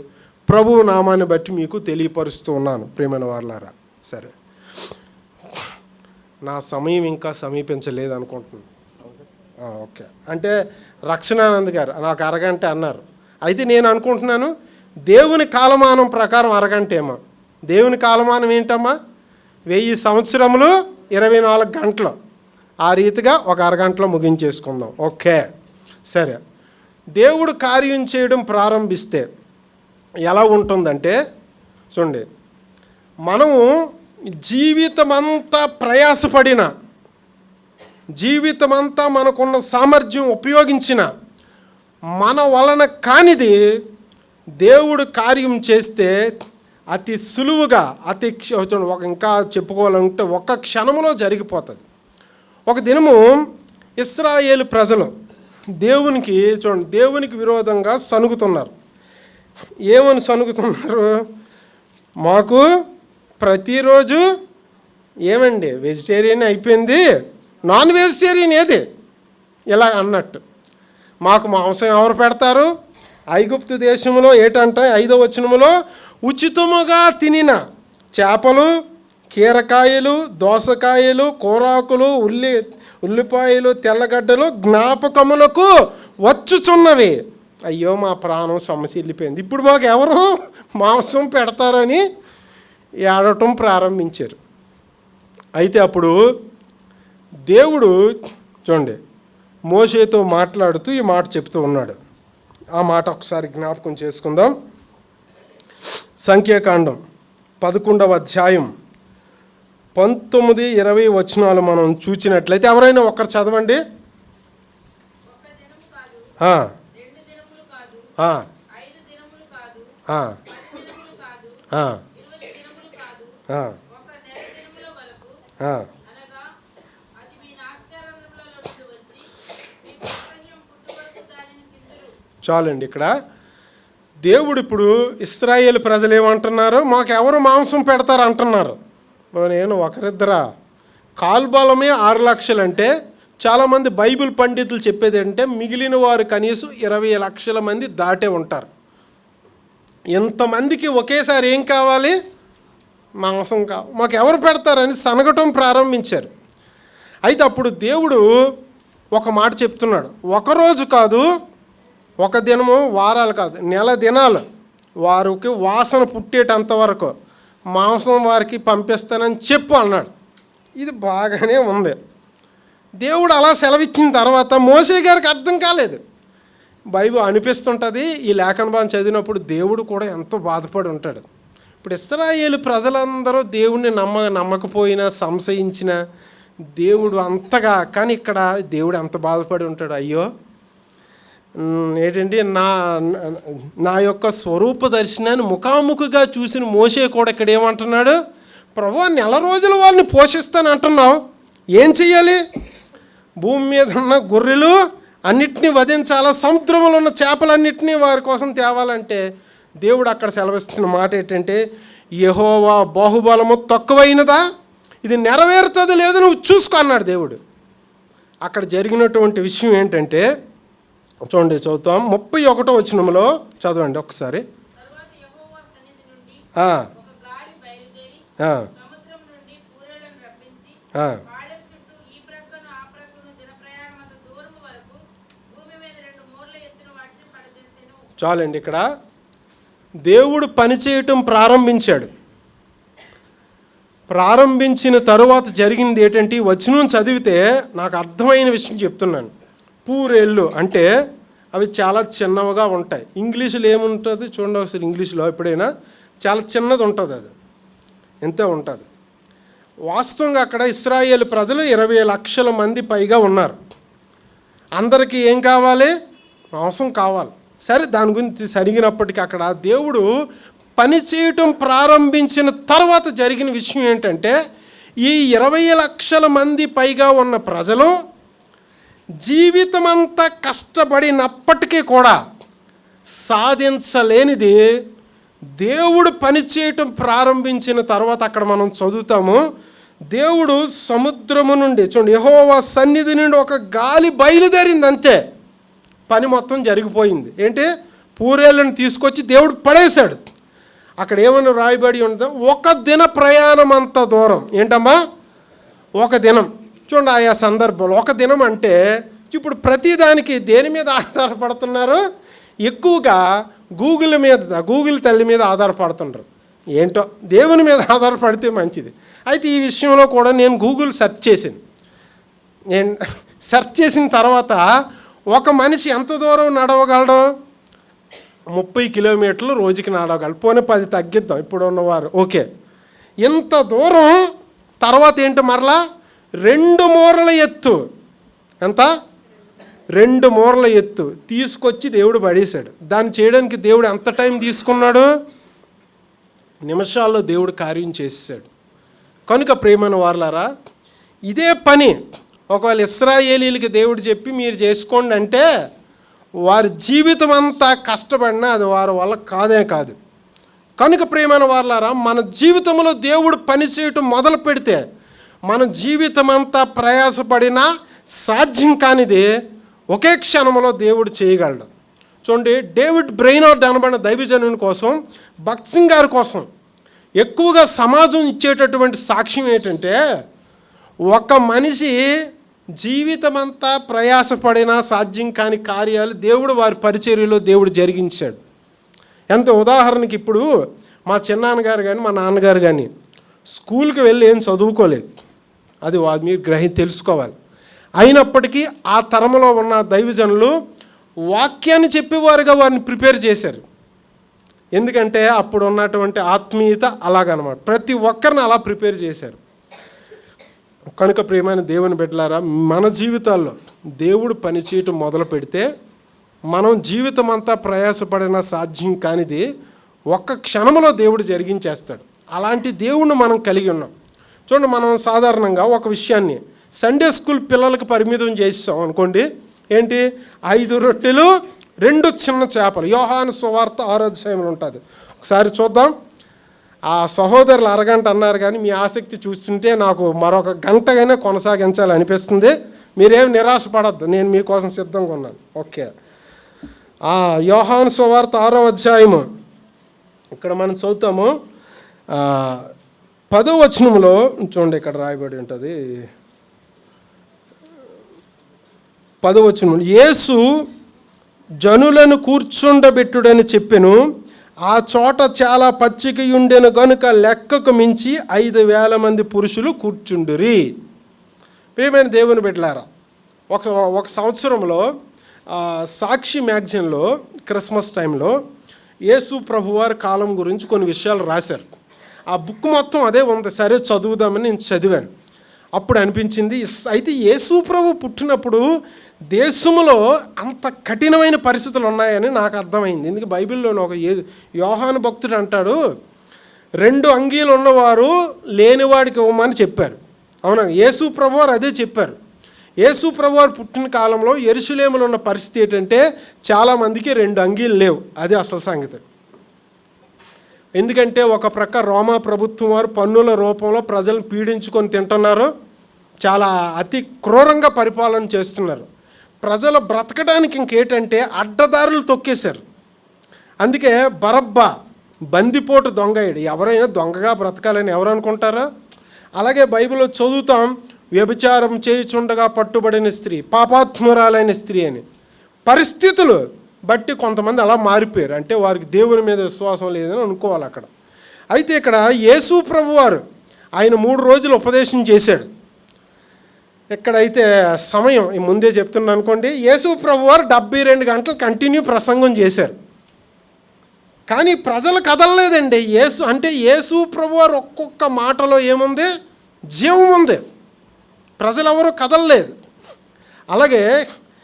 ప్రభువు నామాన్ని బట్టి మీకు తెలియపరుస్తూ ఉన్నాను. ప్రేమైన వాళ్ళారా, సరే, నా సమయం ఇంకా సమీపించలేదు అనుకుంటున్నాను. ఓకే, అంటే రక్షణానంద్ గారు నాకు అరగంట అన్నారు. అయితే నేను అనుకుంటున్నాను దేవుని కాలమానం ప్రకారం అరగంట ఏమో. దేవుని కాలమానం ఏంటమ్మా? 1000 సంవత్సరములు 24 గంటలు. ఆ రీతిగా ఒక అరగంటలో ముగించేసుకుందాం. ఓకే, సరే. దేవుడు కార్యం చేయడం ప్రారంభిస్తే ఎలా ఉంటుందంటే, చూడండి, మనము జీవితమంతా ప్రయాసపడిన, జీవితమంతా మనకున్న సామర్థ్యం ఉపయోగించిన, మన వలన కానిది దేవుడు కార్యం చేస్తే అతి సులువుగా, ఇంకా చెప్పుకోవాలంటే ఒక్క క్షణంలో జరిగిపోతుంది. ఒక దినము ఇశ్రాయేలు ప్రజలు దేవునికి విరోధంగా సనుగుతున్నారు. ఏమని సనుగుతున్నారు? మాకు ప్రతిరోజు ఏమండి వెజిటేరియన్ అయిపోయింది, నాన్ వెజిటేరియన్ ఏది, ఇలా అన్నట్టు. మాకు మాంసం ఎవరు పెడతారు? ఐగుప్తు దేశంలో ఏంటంటే 5వ వచనములో, ఉచితముగా తినిన చేపలు, కీరకాయలు, దోసకాయలు, కూరాకులు, ఉల్లిపాయలు, తెల్లగడ్డలు జ్ఞాపకములకు వచ్చుచున్నవి. అయ్యో మా ప్రాణం సొమ్మసిల్లిపోయింది, ఇప్పుడు మాకు ఎవరు మాంసం పెడతారని ఏడటం ప్రారంభించారు. అయితే అప్పుడు దేవుడు చూడండి మోషేతో మాట్లాడుతూ ఈ మాట చెప్తూ ఉన్నాడు. ఆ మాట ఒకసారి జ్ఞాపకం చేసుకుందాం. సంఖ్యాకాండం 11వ అధ్యాయం 19-20 వచనాలు మనం చూచినట్లయితే, ఎవరైనా ఒకరు చదవండి. చాలండి. ఇక్కడ దేవుడు ఇప్పుడు ఇశ్రాయేలు ప్రజలు ఏమంటున్నారు? మాకు ఎవరు మాంసం పెడతారు అంటున్నారు. నేను ఒకరిద్దరా? కాల్బలమే 6 లక్షలు అంటే, చాలామంది బైబిల్ పండితులు చెప్పేది అంటే మిగిలిన వారు కనీసం 20 లక్షల మంది దాటే ఉంటారు. ఇంతమందికి ఒకేసారి ఏం కావాలి? మాంసం కావాలి. మాకు ఎవరు పెడతారని సనగటం ప్రారంభించారు. అయితే అప్పుడు దేవుడు ఒక మాట చెప్తున్నాడు. ఒకరోజు కాదు, ఒక దినము, వారాలు కాదు, నెల దినాలు వారికి వాసన పుట్టేటంత వరకు మాంసం వారికి పంపిస్తానని చెప్పు అన్నాడు. ఇది బాగానే ఉంది. దేవుడు అలా సెలవిచ్చిన తర్వాత మోషే గారికి అర్థం కాలేదు. బైబిల్ అనిపిస్తుంటుంది, ఈ లేఖన భాగం చదివినప్పుడు దేవుడు కూడా ఎంతో బాధపడి ఉంటాడు. ఇప్పుడు ఇశ్రాయేలు ప్రజలందరూ దేవుడిని నమ్మకపోయినా, సంశయించిన దేవుడు అంతగా, కానీ ఇక్కడ దేవుడు ఎంత బాధపడి ఉంటాడు. అయ్యో ఏంటంటే నా యొక్క స్వరూప దర్శనాన్ని ముఖాముఖిగా చూసిన మోషే కూడా ఇక్కడ ఏమంటున్నాడు? ప్రభువా, 9 రోజులు వాళ్ళని పోషిస్తాను అంటున్నావు, ఏం చెయ్యాలి? భూమి మీద ఉన్న గొర్రెలు అన్నిటినీ వధించాలా, సముద్రంలో ఉన్న చేపలన్నింటినీ వారి కోసం తేవాలంటే దేవుడు అక్కడ సెలవిస్తున్న మాట ఏంటంటే, యెహోవా బాహుబలము తక్కువైనదా, ఇది నెరవేరుతుంది లేదు, నువ్వు చూసుకో అన్నాడు దేవుడు. అక్కడ జరిగినటువంటి విషయం ఏంటంటే, చూడండి, చదువుతాం. 31వ వచనంలో చదవండి ఒకసారి. చాలండి. ఇక్కడ దేవుడు పనిచేయటం ప్రారంభించాడు. ప్రారంభించిన తరువాత జరిగింది ఏంటంటే, ఈ వచనం చదివితే నాకు అర్థమైన విషయం చెప్తున్నాను. పూరేళ్ళు అంటే అవి చాలా చిన్నవిగా ఉంటాయి. ఇంగ్లీషులో ఏముంటుంది చూడండి ఒకసారి, ఇంగ్లీష్లో ఎప్పుడైనా చాలా చిన్నది ఉంటుంది, అది ఎంతే ఉంటుంది. వాస్తవంగా అక్కడ ఇశ్రాయేలు ప్రజలు 20 లక్షల మంది పైగా ఉన్నారు. అందరికీ ఏం కావాలి? మాంసం కావాలి. సరే, దాని గురించి సరిగినప్పటికీ అక్కడ దేవుడు పని చేయటం ప్రారంభించిన తర్వాత జరిగిన విషయం ఏంటంటే, ఈ 20 లక్షల మంది పైగా ఉన్న ప్రజలు జీవితమంతా కష్టపడినప్పటికీ కూడా సాధించలేనిది దేవుడు పని చేయటం ప్రారంభించిన తర్వాత అక్కడ మనం చదువుతాము, దేవుడు సముద్రము నుండి చూడండి, యెహోవా సన్నిధి నుండి ఒక గాలి బయలుదేరింది, అంతే పని మొత్తం జరిగిపోయింది. ఏంటి? పూరేళ్ళను తీసుకొచ్చి దేవుడు పడేశాడు. అక్కడ ఏమన్నా రాయబడి ఉంటుందో, ఒక దిన ప్రయాణం అంత దూరం. ఏంటమ్మా? ఒక దినం. చూడండి ఆయా సందర్భంలో ఒక దినం అంటే ఇప్పుడు ప్రతిదానికి దేని మీద ఆధారపడుతున్నారు? ఎక్కువగా గూగుల్ తల్లి మీద ఆధారపడుతున్నారు. ఏంటో, దేవుని మీద ఆధారపడితే మంచిది. అయితే ఈ విషయంలో కూడా నేను గూగుల్ సెర్చ్ చేశాను. నేను సెర్చ్ చేసిన తర్వాత ఒక మనిషి ఎంత దూరం నడవగలడు? 30 కిలోమీటర్లు రోజుకి నడవగలడు. పోనీ 10 తగ్గిద్దాం ఇప్పుడు ఉన్నవారు. ఓకే, ఇంత దూరం తర్వాత ఏంటి? మరలా 2 మూరల ఎత్తు. ఎంత? 2 మూరల ఎత్తు తీసుకొచ్చి దేవుడు పడేశాడు. దాన్ని చేయడానికి దేవుడు ఎంత టైం తీసుకున్నాడు? నిమిషాల్లో దేవుడు కార్యం చేసేసాడు. కనుక ప్రియమైన వారలారా, ఇదే పని ఒకవేళ ఇశ్రాయేలీలకి దేవుడు చెప్పి మీరు చేసుకోండి అంటే, వారి జీవితం అంతా కష్టపడినా అది వారి వల్ల కాదే కాదు. కనుక ప్రియమైన వారలారా, మన జీవితంలో దేవుడు పని చేయటం మొదలు పెడితే మన జీవితం అంతా ప్రయాసపడినా సాధ్యం కానిది ఒకే క్షణంలో దేవుడు చేయగలడు. చూడండి, డేవిడ్ బ్రెయినార్డ్ అనబడిన దైవజనుని కోసం, భక్త్ సింగ్ గారి కోసం ఎక్కువగా సమాజం ఇచ్చేటటువంటి సాక్ష్యం ఏంటంటే, ఒక మనిషి జీవితమంతా ప్రయాసపడినా సాధ్యం కాని కార్యాలు దేవుడు వారి పరిచర్యలో దేవుడు జరిగించాడు. ఎంత ఉదాహరణకి ఇప్పుడు మా చిన్నాన్నగారు కానీ మా నాన్నగారు కానీ స్కూల్కి వెళ్ళి ఏం చదువుకోలేదు, అది మీరు తెలుసుకోవాలి. అయినప్పటికీ ఆ తరంలో ఉన్న దైవజనులు వాక్యాన్ని చెప్పేవారుగా వారిని ప్రిపేర్ చేశారు. ఎందుకంటే అప్పుడు ఉన్నటువంటి ఆత్మీయత అలాగనమాట, ప్రతి ఒక్కరిని అలా ప్రిపేర్ చేశారు. కనుక ప్రియమైన దేవుని బిడ్డలారా, మన జీవితాల్లో దేవుడు పనిచేయటం మొదలు పెడితే మనం జీవితం అంతా ప్రయాసపడిన సాధ్యం కానిది ఒక్క క్షణంలో దేవుడు జరిగించేస్తాడు. అలాంటి దేవుణ్ణి మనం కలిగి ఉన్నాం. చూడండి, మనం సాధారణంగా ఒక విషయాన్ని సండే స్కూల్ పిల్లలకు పరిమితం చేసాం అనుకోండి. ఏంటి? 5 రొట్టెలు 2 చిన్న చేపలు. యోహాను సువార్త 6వ అధ్యాయంలో ఉంటుంది. ఒకసారి చూద్దాం. ఆ సహోదరులు అరగంట అన్నారు, కానీ మీ ఆసక్తి చూస్తుంటే నాకు మరొక గంటగానే కొనసాగించాలనిపిస్తుంది. మీరేం నిరాశపడద్దు, నేను మీకోసం సిద్ధంగా ఉన్నాను. ఓకే, యోహాను సువార్త 6వ అధ్యాయము ఇక్కడ మనం చదువుతాము. 10వ వచనంలో చూడండి, ఇక్కడ రాయబడి ఉంటుంది. 10వ వచనం, యేసు జనులను కూర్చుండబెట్టుడని చెప్పెను. ఆ చోట చాలా పచ్చిక ఉండెను గనుక లెక్కకు మించి 5,000 మంది పురుషులు కూర్చుండురి. ప్రియమైన దేవుని బిడ్డలారా, ఒక సంవత్సరంలో సాక్షి మ్యాగజైన్లో క్రిస్మస్ టైంలో యేసు ప్రభువారి కాలం గురించి కొన్ని విషయాలు రాశారు. ఆ బుక్ మొత్తం అదే ఉంది. సరే చదువుదామని నేను చదివాను. అప్పుడు అనిపించింది, అయితే యేసు ప్రభు పుట్టినప్పుడు దేశంలో అంత కఠినమైన పరిస్థితులు ఉన్నాయని నాకు అర్థమైంది. ఎందుకు బైబిల్లో ఒక యోహాను భక్తుడు అంటాడు, 2 అంగీలు ఉన్నవారు లేనివాడికి ఇవ్వమని చెప్పారు. అవునా? యేసు ప్రభువారు అదే చెప్పారు. యేసు ప్రభువారు పుట్టిన కాలంలో యెరూషలేములో ఉన్న పరిస్థితి ఏంటంటే చాలామందికి 2 అంగీలు లేవు. అది అసలు సంగతి. ఎందుకంటే ఒక ప్రక్క రోమా ప్రభుత్వం వారు పన్నుల రూపంలో ప్రజలను పీడించుకొని తింటున్నారు. చాలా అతి క్రూరంగా పరిపాలన చేస్తున్నారు. ప్రజలు బ్రతకడానికి ఇంకేంటంటే అడ్డదారులు తొక్కేశారు. అందుకే బరబ్బా బందిపోటు దొంగయ్యాడు. ఎవరైనా దొంగగా బ్రతకాలని ఎవరు అనుకుంటారా? అలాగే బైబిల్లో చదువుతాం, వ్యభిచారం చేయుచుండగా పట్టుబడిన స్త్రీ, పాపాత్మురాలైన స్త్రీ అని. పరిస్థితులు బట్టి కొంతమంది అలా మారిపోయారు. అంటే వారికి దేవుని మీద విశ్వాసం లేదని అనుకోవాలి అక్కడ. అయితే ఇక్కడ యేసు ప్రభువారు ఆయన 3 రోజులు ఉపదేశం చేశాడు. ఇక్కడైతే సమయం ముందే చెప్తున్నా అనుకోండి, యేసు ప్రభువారు 72 గంటలు కంటిన్యూ ప్రసంగం చేశారు. కానీ ప్రజలు కదలలేదండి. యేసు ప్రభువారు ఒక్కొక్క మాటలో ఏముంది? జీవం ఉంది. ప్రజలు ఎవరు కదలలేదు. అలాగే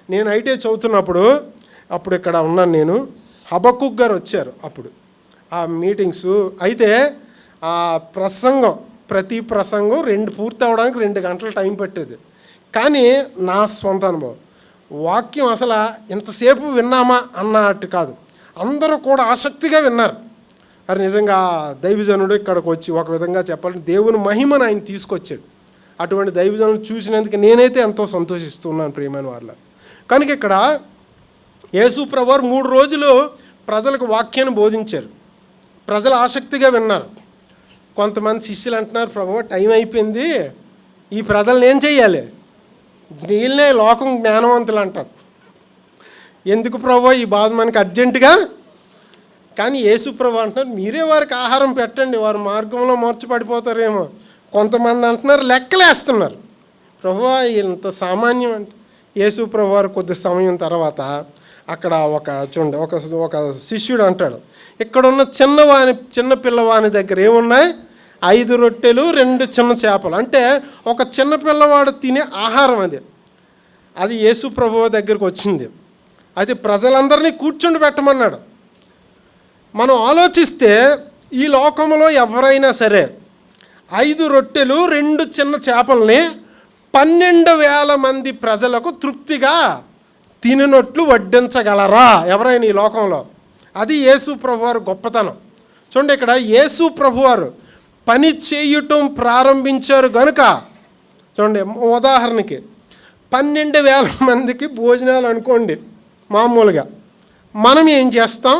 నేను ఐటీ చదువుతున్నప్పుడు అప్పుడు ఇక్కడ ఉన్నాను నేను, హబక్కుక్ గారు వచ్చారు అప్పుడు ఆ మీటింగ్స్. అయితే ఆ ప్రసంగం, ప్రతి ప్రసంగం పూర్తి అవడానికి 2 గంటలు టైం పట్టేది. కానీ నా సొంత అనుభవం, వాక్యం అసలు ఇంతసేపు విన్నామా అన్నట్టు కాదు, అందరూ కూడా ఆసక్తిగా విన్నారు. అది నిజంగా దైవజనుడు ఇక్కడికి వచ్చి ఒక విధంగా చెప్పాలంటే దేవుని మహిమను ఆయన తీసుకొచ్చాడు. అటువంటి దైవజనులు చూసినందుకు నేనైతే ఎంతో సంతోషిస్తున్నాను ప్రియమైన వాళ్ళ. కనుక ఇక్కడ యేసు ప్రభువారు 3 రోజులు ప్రజలకు వాక్యాన్ని బోధించారు. ప్రజలు ఆసక్తిగా విన్నారు. కొంతమంది శిష్యులు అంటున్నారు, ప్రభువా టైం అయిపోయింది, ఈ ప్రజలను ఏం చెయ్యాలి? వీళ్ళనే లోకం జ్ఞానవంతులు అంటారు. ఎందుకు ప్రభువా ఈ బాధ మనకి అర్జెంటుగా? కానీ యేసు ప్రభువా అంటున్నారు, మీరే వారికి ఆహారం పెట్టండి, వారు మార్గంలో మార్చిపడిపోతారేమో. కొంతమంది అంటున్నారు లెక్కలేస్తున్నారు. ప్రభువా ఇంత సామాన్యం అంటే. యేసు ప్రభువారు కొద్ది సమయం తర్వాత అక్కడ ఒక శిష్యుడు అంటాడు, ఇక్కడున్న చిన్న పిల్లవాని దగ్గర ఏమున్నాయి? 5 రొట్టెలు 2 చిన్న చేపలు. అంటే ఒక చిన్న పిల్లవాడు తినే ఆహారం అది యేసు ప్రభువు దగ్గరికి వచ్చింది. అది ప్రజలందరినీ కూర్చుండి పెట్టమన్నాడు. మనం ఆలోచిస్తే ఈ లోకంలో ఎవరైనా సరే 5 రొట్టెలు 2 చిన్న చేపల్ని 12,000 మంది ప్రజలకు తృప్తిగా తిననట్లు వడ్డించగలరా ఎవరైనా ఈ లోకంలో? అది యేసు ప్రభువారు గొప్పతనం. చూడండి, ఇక్కడ యేసు ప్రభువారు పని చేయటం ప్రారంభించారు కనుక, చూడండి ఉదాహరణకి 12,000 మందికి భోజనాలు అనుకోండి మామూలుగా. మనం ఏం చేస్తాం?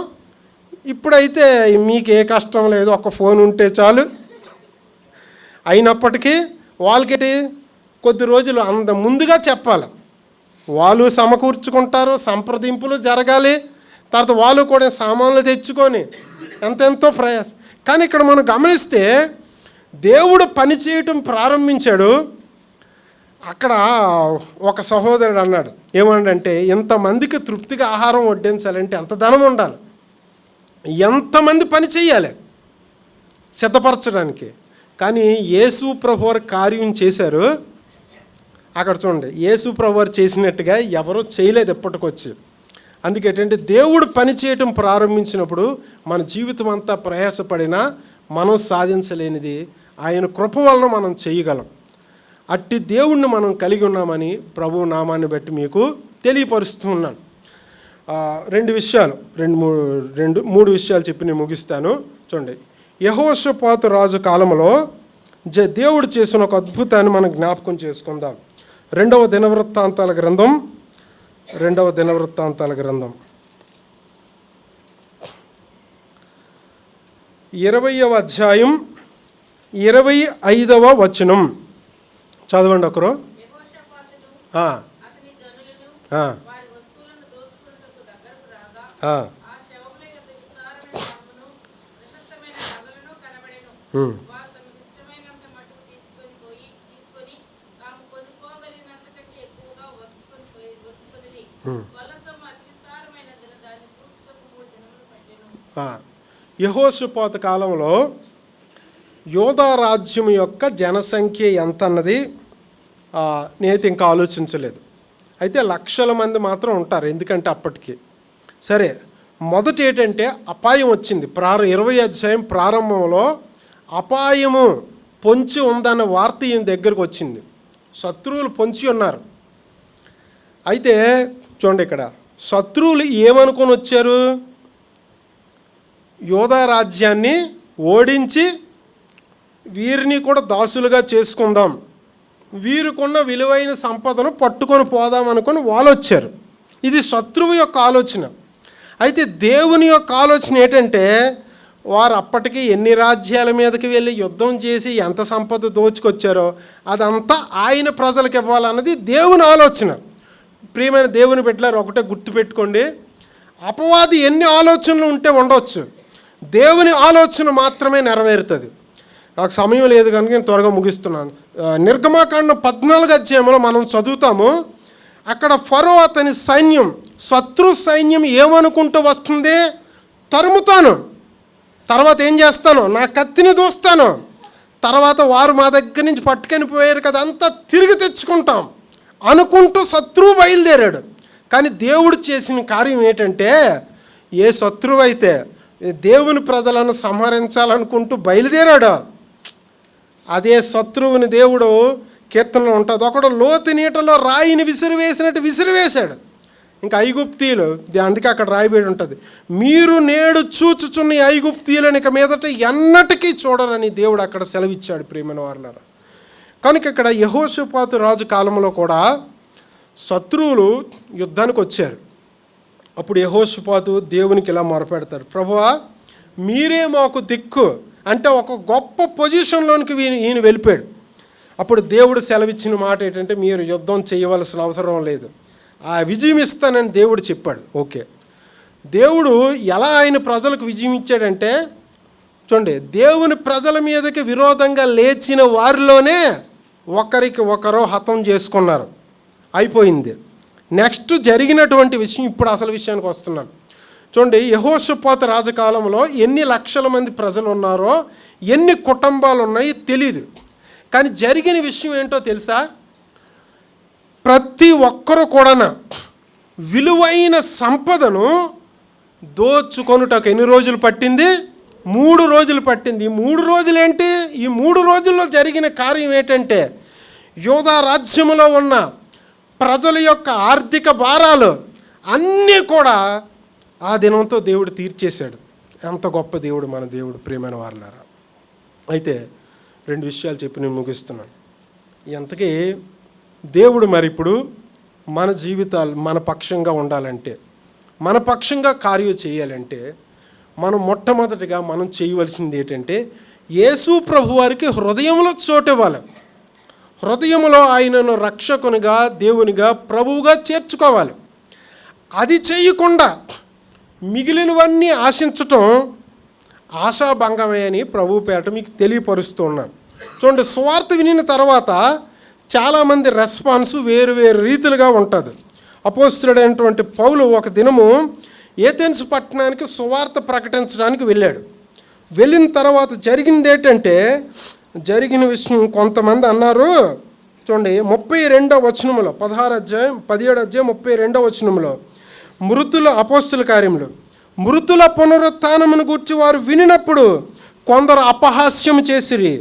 ఇప్పుడైతే మీకు ఏ కష్టం లేదు, ఒక ఫోన్ ఉంటే చాలు. అయినప్పటికీ వాళ్ళకి కొద్ది రోజులు ముందుగా చెప్పాలి. వాళ్ళు సమకూర్చుకుంటారు, సంప్రదింపులు జరగాలి, తర్వాత వాళ్ళు కూడా సామాన్లు తెచ్చుకొని ఎంతెంతో ప్రయాసం. కానీ ఇక్కడ మనం గమనిస్తే దేవుడు పని చేయటం ప్రారంభించాడు. అక్కడ ఒక సహోదరుడు అన్నాడు, ఏమన్నాడంటే, ఇంతమందికి తృప్తిగా ఆహారం వడ్డించాలంటే ఎంత ధనం ఉండాలి, ఎంతమంది పని చేయాలి సిద్ధపరచడానికి. కానీ యేసు ప్రభువారు కార్యం చేశారు. అక్కడ చూడండి, యేసు ప్రభువారు చేసినట్టుగా ఎవరూ చేయలేదు ఎప్పటికొచ్చి. అందుకేంటంటే దేవుడు పని చేయటం ప్రారంభించినప్పుడు మన జీవితం అంతా ప్రయాసపడినా మనం సాధించలేనిది ఆయన కృప వలన మనం చేయగలం. అట్టి దేవుణ్ణి మనం కలిగి ఉన్నామని ప్రభు నామాన్ని బట్టి మీకు తెలియపరుస్తూ ఉన్నాను. 3 విషయాలు చెప్పి నేను ముగిస్తాను. చూడండి, యెహోషాపాతు రాజు కాలంలో దేవుడు చేసిన ఒక అద్భుతాన్ని మనం జ్ఞాపకం చేసుకుందాం. 2వ దినవృత్తాంతాల గ్రంథం 20వ అధ్యాయం 25వ వచనం చదవండి ఒకరు. యెహోషాపాతు కాలంలో యోధా రాజ్యం యొక్క జనసంఖ్య ఎంత అన్నది నేనైతే ఇంకా ఆలోచించలేదు. అయితే లక్షల మంది మాత్రం ఉంటారు, ఎందుకంటే అప్పటికి. సరే, మొదట ఏంటంటే అపాయం వచ్చింది. 20వ అధ్యాయం ప్రారంభంలో అపాయము పొంచి ఉందన్న వార్త ఈయన దగ్గరకు వచ్చింది. శత్రువులు పొంచి ఉన్నారు. అయితే చూడండి, ఇక్కడ శత్రువులు ఏమనుకొని వచ్చారు? యోధా రాజ్యాన్ని ఓడించి వీరిని కూడా దాసులుగా చేసుకుందాం, వీరికున్న విలువైన సంపదను పట్టుకొని పోదాం అనుకొని వాళ్ళు వచ్చారు. ఇది శత్రువు యొక్క ఆలోచన. అయితే దేవుని యొక్క ఆలోచన ఏంటంటే, వారు అప్పటికి ఎన్ని రాజ్యాల మీదకి వెళ్ళి యుద్ధం చేసి ఎంత సంపద దోచుకొచ్చారో అదంతా ఆయన ప్రజలకు ఇవ్వాలన్నది దేవుని ఆలోచన. ప్రియమైన దేవుని బిడ్డలారా, ఒకటే గుర్తుపెట్టుకోండి, అపవాది ఎన్ని ఆలోచనలు ఉంటే ఉండవచ్చు, దేవుని ఆలోచన మాత్రమే నెరవేరుతుంది. నాకు సమయం లేదు కనుక నేను త్వరగా ముగిస్తున్నాను. నిర్గమాకాండం 14 అధ్యాయంలో మనం చదువుతాము. అక్కడ ఫరో అతని సైన్యం, శత్రు సైన్యం ఏమనుకుంటూ వస్తుంది, తరుముతాను, తర్వాత ఏం చేస్తాను, నా కత్తిని దూస్తాను, తర్వాత వారు మా దగ్గర నుంచి పట్టుకొని పోయారు కదా అంతా తిరిగి తెచ్చుకుంటాం అనుకుంటూ శత్రువు బయలుదేరాడు. కానీ దేవుడు చేసిన కార్యం ఏంటంటే, ఏ శత్రువు అయితే దేవుని ప్రజలను సంహరించాలనుకుంటూ బయలుదేరాడు, అదే శత్రువుని దేవుడు కీర్తనలో ఉంటుంది, ఒకడు లోతు నీటలో రాయిని విసిరివేసినట్టు విసిరివేశాడు. ఇంకా ఐగుప్తీయులు, అందుకే అక్కడ రాయిబడి ఉంటుంది, మీరు నేడు చూచుచున్న ఈ ఐగుప్తీయులను ఇక మీదట ఎన్నటికీ చూడరని దేవుడు అక్కడ సెలవిచ్చాడు. ప్రియమైన వారులారా, కనుక ఇక్కడ యెహోషాపాతు రాజు కాలంలో కూడా శత్రువులు యుద్ధానికి వచ్చారు. అప్పుడు యెహోషాపాతు దేవునికి ఇలా మొరపెడతాడు, ప్రభువా మీరే మాకు దిక్కు అంటే ఒక గొప్ప పొజిషన్లోనికి ఈయన వెళ్ళిపోయాడు. అప్పుడు దేవుడు సెలవిచ్చిన మాట ఏంటంటే, మీరు యుద్ధం చేయవలసిన అవసరం లేదు, ఆ విజయం ఇస్తానని దేవుడు చెప్పాడు. ఓకే, దేవుడు ఎలా ఆయన ప్రజలకు విజయం ఇచ్చాడంటే, చూడండి, దేవుని ప్రజల మీదకి విరోధంగా లేచిన వారిలోనే ఒకరికి ఒకరు హతం చేసుకున్నారు, అయిపోయింది. నెక్స్ట్ జరిగినటువంటి విషయం, ఇప్పుడు అసలు విషయానికి వస్తున్నాం. చూడండి, యెహోషాపాతు రాజకాలంలో ఎన్ని లక్షల మంది ప్రజలు ఉన్నారో, ఎన్ని కుటుంబాలు ఉన్నాయో తెలియదు. కానీ జరిగిన విషయం ఏంటో తెలుసా, ప్రతి ఒక్కరు కూడా విలువైన సంపదను దోచుకొనుటకు ఎన్ని రోజులు పట్టింది, 3 రోజులు పట్టింది. ఈ 3 రోజులు ఏంటి, ఈ 3 రోజుల్లో జరిగిన కార్యం ఏంటంటే, యోధా రాజ్యములో ఉన్న ప్రజల యొక్క ఆర్థిక భారాలు అన్నీ కూడా ఆ దినంతో దేవుడు తీర్చేశాడు. ఎంత గొప్ప దేవుడు మన దేవుడు, ప్రియమైన వారులారా. అయితే 2 విషయాలు చెప్పి నేను ముగిస్తున్నాను. ఎంతకీ దేవుడు మరి ఇప్పుడు మన జీవితాలు మన పక్షంగా ఉండాలంటే, మన పక్షంగా కార్యం చేయాలంటే, మనం మొట్టమొదటిగా మనం చేయవలసింది ఏంటంటే, యేసు ప్రభు వారికి హృదయంలో చోటు ఇవ్వాలి. హృదయంలో ఆయనను రక్షకునిగా, దేవునిగా, ప్రభువుగా చేర్చుకోవాలి. అది చేయకుండా మిగిలినవన్నీ ఆశించటం ఆశాభంగమే అని ప్రభు పేట మీకు తెలియపరుస్తూ ఉన్నాను. చూడండి, సువార్త వినిన తర్వాత చాలామంది రెస్పాన్స్ వేరు వేరు రీతిలుగా ఉంటుంది. అపోస్తలుడైనటువంటి పౌలు ఒక దినము ఏథెన్స్ పట్టణానికి సువార్త ప్రకటించడానికి వెళ్ళాడు. వెళ్ళిన తర్వాత జరిగింది ఏంటంటే, జరిగిన విషయం కొంతమంది అన్నారు. చూడండి, 32వ వచనంలో 17వ అధ్యాయం 32వ వచనంలో, మృతుల అపోస్తల కార్యములు, మృతుల పునరుత్థానమును గూర్చి వారు వినినప్పుడు కొందరు అపహాస్యం చేసిరి,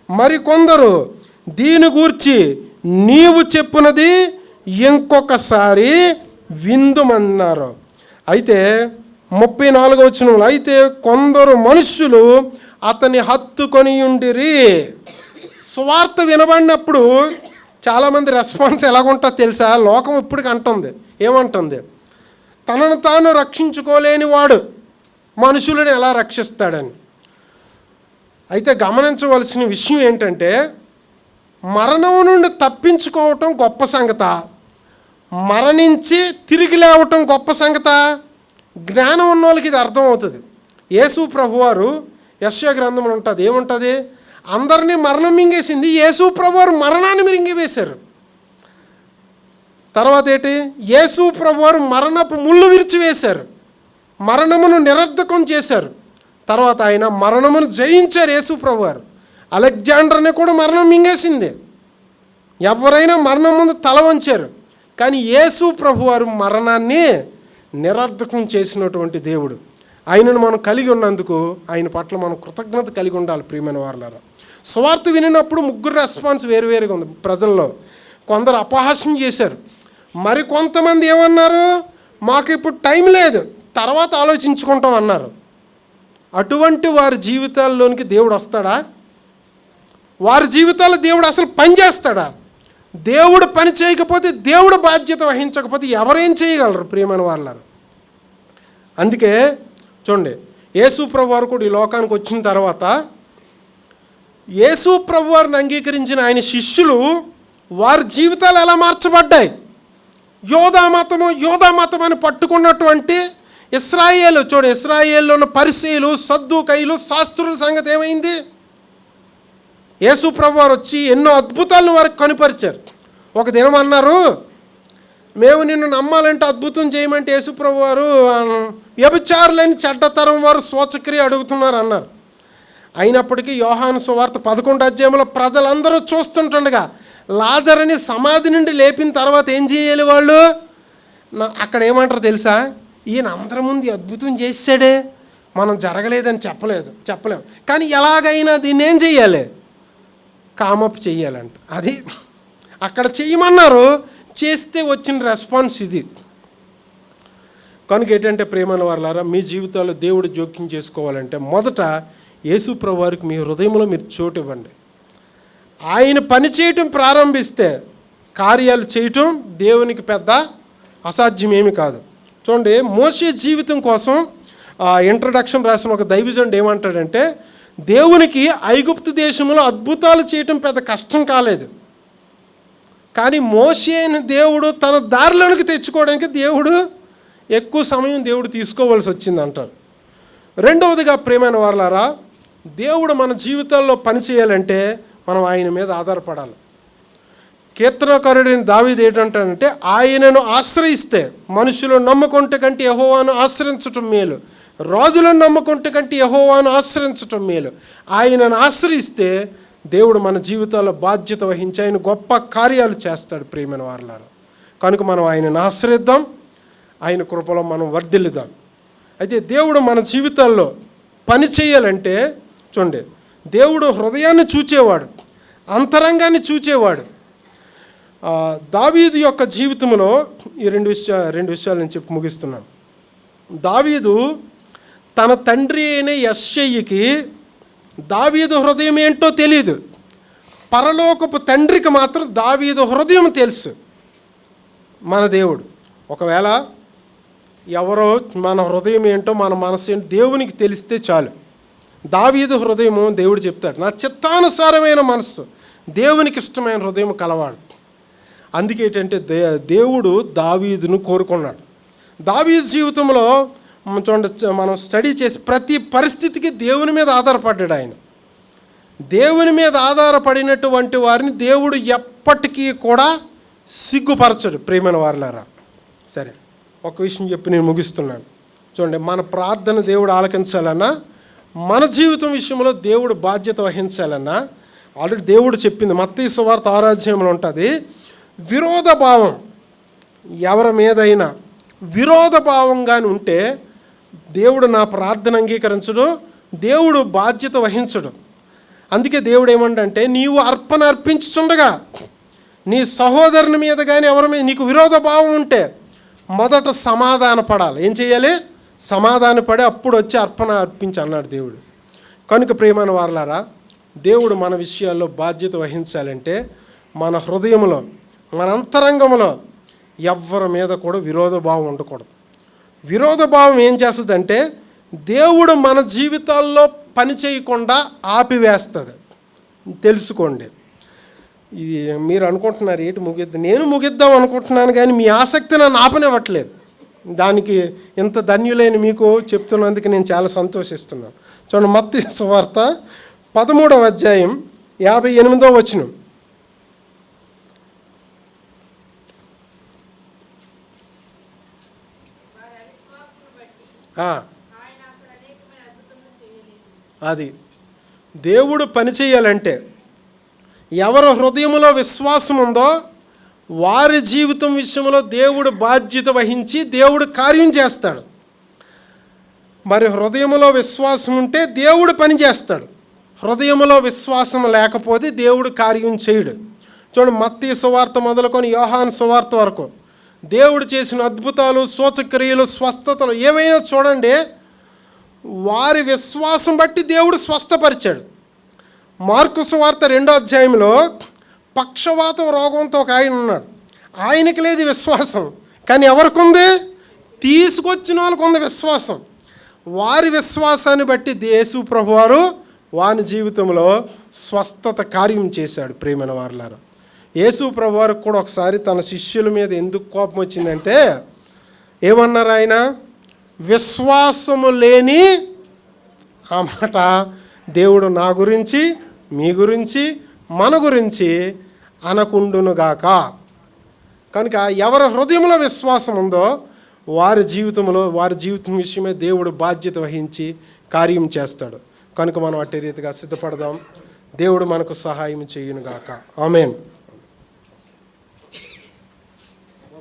మరికొందరు దీని గూర్చి నీవు చెప్పునది ఇంకొకసారి విందుమన్నారు. అయితే 34వ వచనంలో, అయితే కొందరు మనుష్యులు అతని హత్తుకొని ఉండిరి. సువార్త వినబడినప్పుడు చాలామంది రెస్పాన్స్ ఎలాగుంటుందో తెలుసా, లోకం ఇప్పటికి అంటుంది, ఏమంటుంది, తనను తాను రక్షించుకోలేని వాడు మనుషులను ఎలా రక్షిస్తాడని. అయితే గమనించవలసిన విషయం ఏంటంటే, మరణం నుండి తప్పించుకోవటం గొప్ప సంగత, మరణించి తిరిగి లేవటం గొప్ప సంగత. జ్ఞానం ఉన్న వాళ్ళకి ఇది అర్థమవుతుంది. యేసు ప్రభువారు యెషయా గ్రంథంలో ఉంటుంది, ఏముంటుంది, అందరినీ మరణం మింగేసింది, యేసు ప్రభువారు మరణాన్ని మింగివేశారు. తర్వాత ఏంటి, యేసు ప్రభువారు మరణపు ముళ్ళు విరిచివేశారు, మరణమును నిరర్ధకం చేశారు. తర్వాత ఆయన మరణమును జయించారు. యేసు ప్రభువారు అలెగ్జాండర్ని కూడా మరణం మింగేసింది. ఎవరైనా మరణం ముందు తల వంచారు, కానీ యేసు ప్రభువారు మరణాన్ని నిరర్ధకం చేసినటువంటి దేవుడు. ఆయనను మనం కలిగి ఉన్నందుకు ఆయన పట్ల మనం కృతజ్ఞత కలిగి ఉండాలి. ప్రియమైన వారులారా, సువార్త వినినప్పుడు 3 రెస్పాన్స్ వేరువేరుగా ఉంది ప్రజల్లో. కొందరు అపహాస్యం చేశారు, మరి కొంతమంది ఏమన్నారు, మాకు ఇప్పుడు టైం లేదు, తర్వాత ఆలోచించుకుంటాం అన్నారు. అటువంటి వారి జీవితాల్లోనికి దేవుడు వస్తాడా? వారి జీవితాల్లో దేవుడు అసలు పని చేస్తాడా? దేవుడు పని చేయకపోతే, దేవుడు బాధ్యత వహించకపోతే ఎవరేం చేయగలరు? ప్రియమైన వారులారా, అందుకే చూడండి, యేసు ప్రభువారు కూడా ఈ లోకానికి వచ్చిన తర్వాత యేసు ప్రభువారిని అంగీకరించిన ఆయన శిష్యులు వారి జీవితాలు ఎలా మార్చబడ్డాయి. యోధా మతం అని పట్టుకున్నటువంటి ఇశ్రాయేలు, చూడు, ఇశ్రాయేల్లో ఉన్న పరిసయ్యులు, సద్దూకయ్యులు, శాస్త్రుల సంగతి ఏమైంది? యేసు ప్రభువారు వచ్చి ఎన్నో అద్భుతాలను వారికి కనుపరిచారు. ఒక దినం అన్నారు, మేము నిన్ను నమ్మాలంటే అద్భుతం చేయమంటే యేసు ప్రభువారు వ్యభిచారులని చెడ్డతరం వారు సూచక్రియ అడుగుతున్నారు అన్నారు. అయినప్పటికీ యోహాను సువార్త 11వ అధ్యాయంలో ప్రజలందరూ చూస్తుంటుండగా లాజరుని సమాధి నుండి లేపిన తర్వాత ఏం చేయాలి వాళ్ళు? అక్కడ ఏమంటారు తెలుసా? ఈయన అందరి ముందు అద్భుతం చేశాడే, మనం జరగలేదని చెప్పలేము, కానీ ఎలాగైనా దీన్ని ఏం చెయ్యాలి? కామప్ చెయ్యాలంట. అది అక్కడ చెయ్యమన్నారు, చేస్తే వచ్చిన రెస్పాన్స్ ఇది. కనుక ఏంటంటే ప్రేమైన వారలారా, మీ జీవితాల్లో దేవుడు జోక్యం చేసుకోవాలంటే మొదట యేసు ప్రభువారికి మీ హృదయంలో మీరు చోటు ఇవ్వండి. ఆయన పని చేయటం ప్రారంభిస్తే కార్యాలు చేయటం దేవునికి పెద్ద అసాధ్యం ఏమి కాదు. చూడండి, మోషే జీవితం కోసం ఇంట్రడక్షన్ రాసిన ఒక దైవజనుడు ఏమంటాడంటే, దేవునికి ఐగుప్తు దేశంలో అద్భుతాలు చేయటం పెద్ద కష్టం కాలేదు, కానీ మోషేను దేవుడు తన దారిలోనికి తెచ్చుకోవడానికి దేవుడు ఎక్కువ సమయం తీసుకోవాల్సి వచ్చింది అంటారు. రెండవదిగా ప్రేమైన వారలారా, దేవుడు మన జీవితాల్లో పని చేయాలంటే మనం ఆయన మీద ఆధారపడాలి. కీర్తనకారుడైన దావీదు ఏంటంటాడంటే, ఆయనను ఆశ్రయిస్తే మనుషులను నమ్ముకుంటే కంటే యెహోవాను ఆశ్రయించటం మేలు, రాజులను నమ్ముకుంటే కంటే యెహోవాను ఆశ్రయించటం మేలు. ఆయనను ఆశ్రయిస్తే దేవుడు మన జీవితాల్లో బాధ్యత వహించి ఆయన గొప్ప కార్యాలు చేస్తాడు ప్రియమైన వారలారా. కనుక మనం ఆయనను ఆశ్రయిద్దాం, ఆయన కృపలో మనం వర్ధిల్లుదాం. అయితే దేవుడు మన జీవితాల్లో పని చేయాలంటే చూడండి, దేవుడు హృదయాన్ని చూచేవాడు, అంతరంగాన్ని చూచేవాడు. దావీదు యొక్క జీవితంలో ఈ రెండు విషయాలు నేను చెప్పి ముగిస్తున్నాను. దావీదు తన తండ్రి అయిన యెష్షయికి దావీదు హృదయం ఏంటో తెలియదు, పరలోకపు తండ్రికి మాత్రం దావీదు హృదయం తెలుసు. మన దేవుడు ఒకవేళ ఎవరో మన హృదయం ఏంటో మన మనసు ఏంటో దేవునికి తెలిస్తే చాలు. దావీదు హృదయము దేవుడు చెప్తాడు, నా చిత్తానుసారమైన మనస్సు, దేవునికి ఇష్టమైన హృదయం కలవాడు. అందుకేంటంటే దేవుడు దావీదును కోరుకున్నాడు. దావీదు జీవితంలో చూడండి, మనం స్టడీ చేసి ప్రతి పరిస్థితికి దేవుని మీద ఆధారపడ్డాడు. ఆయన దేవుని మీద ఆధారపడినటువంటి వారిని దేవుడు ఎప్పటికీ కూడా సిగ్గుపరచడు ప్రియమైన వారలారా. సరే, ఒక విషయం చెప్పి నేను ముగిస్తున్నాను. చూడండి, మన ప్రార్థన దేవుడు ఆలకించాలన్నా, మన జీవితం విషయంలో దేవుడు బాధ్యత వహించాలన్నా ఆల్రెడీ దేవుడు చెప్పింది. మత్తయి సువార్త 6వ అధ్యాయంలో ఉంటుంది, విరోధ భావం ఎవరి మీదైనా విరోధ భావంగానే ఉంటే దేవుడు నా ప్రార్థన అంగీకరించడు, దేవుడు బాధ్యత వహించడు. అందుకే దేవుడు ఏమంటే, నీవు అర్పణ అర్పించుచుండగా నీ సహోదరుని మీద కానీ ఎవరి మీద నీకు విరోధ భావం ఉంటే మొదట సమాధాన పడాలి. ఏం చేయాలి? సమాధానపడి అప్పుడు వచ్చి అర్పణ అర్పించి అన్నాడు దేవుడు. కనుక ప్రియమైన వారలారా, దేవుడు మన విషయాల్లో బాధ్యత వహించాలంటే మన హృదయంలో, మన అంతరంగంలో ఎవరి మీద కూడా విరోధ భావం ఉండకూడదు. విరోధ భావం ఏం చేస్తుందంటే దేవుడు మన జీవితాల్లో పని చేయకుండా ఆపివేస్తుంది. తెలుసుకోండి. ఇది మీరు అనుకుంటున్నారు ఏంటి నేను ముగిద్దాం అనుకుంటున్నాను, కానీ మీ ఆసక్తి నన్ను ఆపనివ్వట్లేదు. దానికి ఇంత ధన్యులైన మీకు చెప్తున్నందుకు నేను చాలా సంతోషిస్తున్నాను. చూడండి, మత్తయి సువార్త 13వ అధ్యాయం 58వ వచనం. అది దేవుడు పని చేయాలంటే ఎవరి హృదయంలో విశ్వాసం ఉందో వారి జీవితం విషయంలో దేవుడు బాధ్యత వహించి దేవుడు కార్యం చేస్తాడు. మరి హృదయంలో విశ్వాసం ఉంటే దేవుడు పని చేస్తాడు, హృదయంలో విశ్వాసం లేకపోతే దేవుడు కార్యం చేయడు. చూడండి, మత్తయి సువార్త మొదలుకొని యోహాను సువార్త వరకు దేవుడు చేసిన అద్భుతాలు, సూచక్రియలు, స్వస్థతలు ఏవైనా చూడండి, వారి విశ్వాసం బట్టి దేవుడు స్వస్థపరిచాడు. మార్కు సువార్త 2వ అధ్యాయంలో పక్షవాత రోగంతో ఒక ఆయన ఉన్నాడు. ఆయనకి లేదు విశ్వాసం, కానీ ఎవరికి ఉంది? తీసుకొచ్చిన వాళ్ళకు ఉంది విశ్వాసం. వారి విశ్వాసాన్ని బట్టి యేసు ప్రభువారు వారి జీవితంలో స్వస్థత కార్యం చేశాడు. ప్రియమైన వారలారా, యేసు ప్రభువారికి కూడా ఒకసారి తన శిష్యుల మీద ఎందుకు కోపం వచ్చిందంటే ఏమన్నారు ఆయన? విశ్వాసము లేని, ఆ మాట దేవుడు నా గురించి మీ గురించి మన గురించి అనకుండునుగాక. కనుక ఎవరి హృదయంలో విశ్వాసం ఉందో వారి జీవితం విషయమే దేవుడు బాధ్యత వహించి కార్యం చేస్తాడు. కనుక మనం అట్టి రీతిగా సిద్ధపడదాం. దేవుడు మనకు సహాయం చేయునుగాక. ఆమేన్.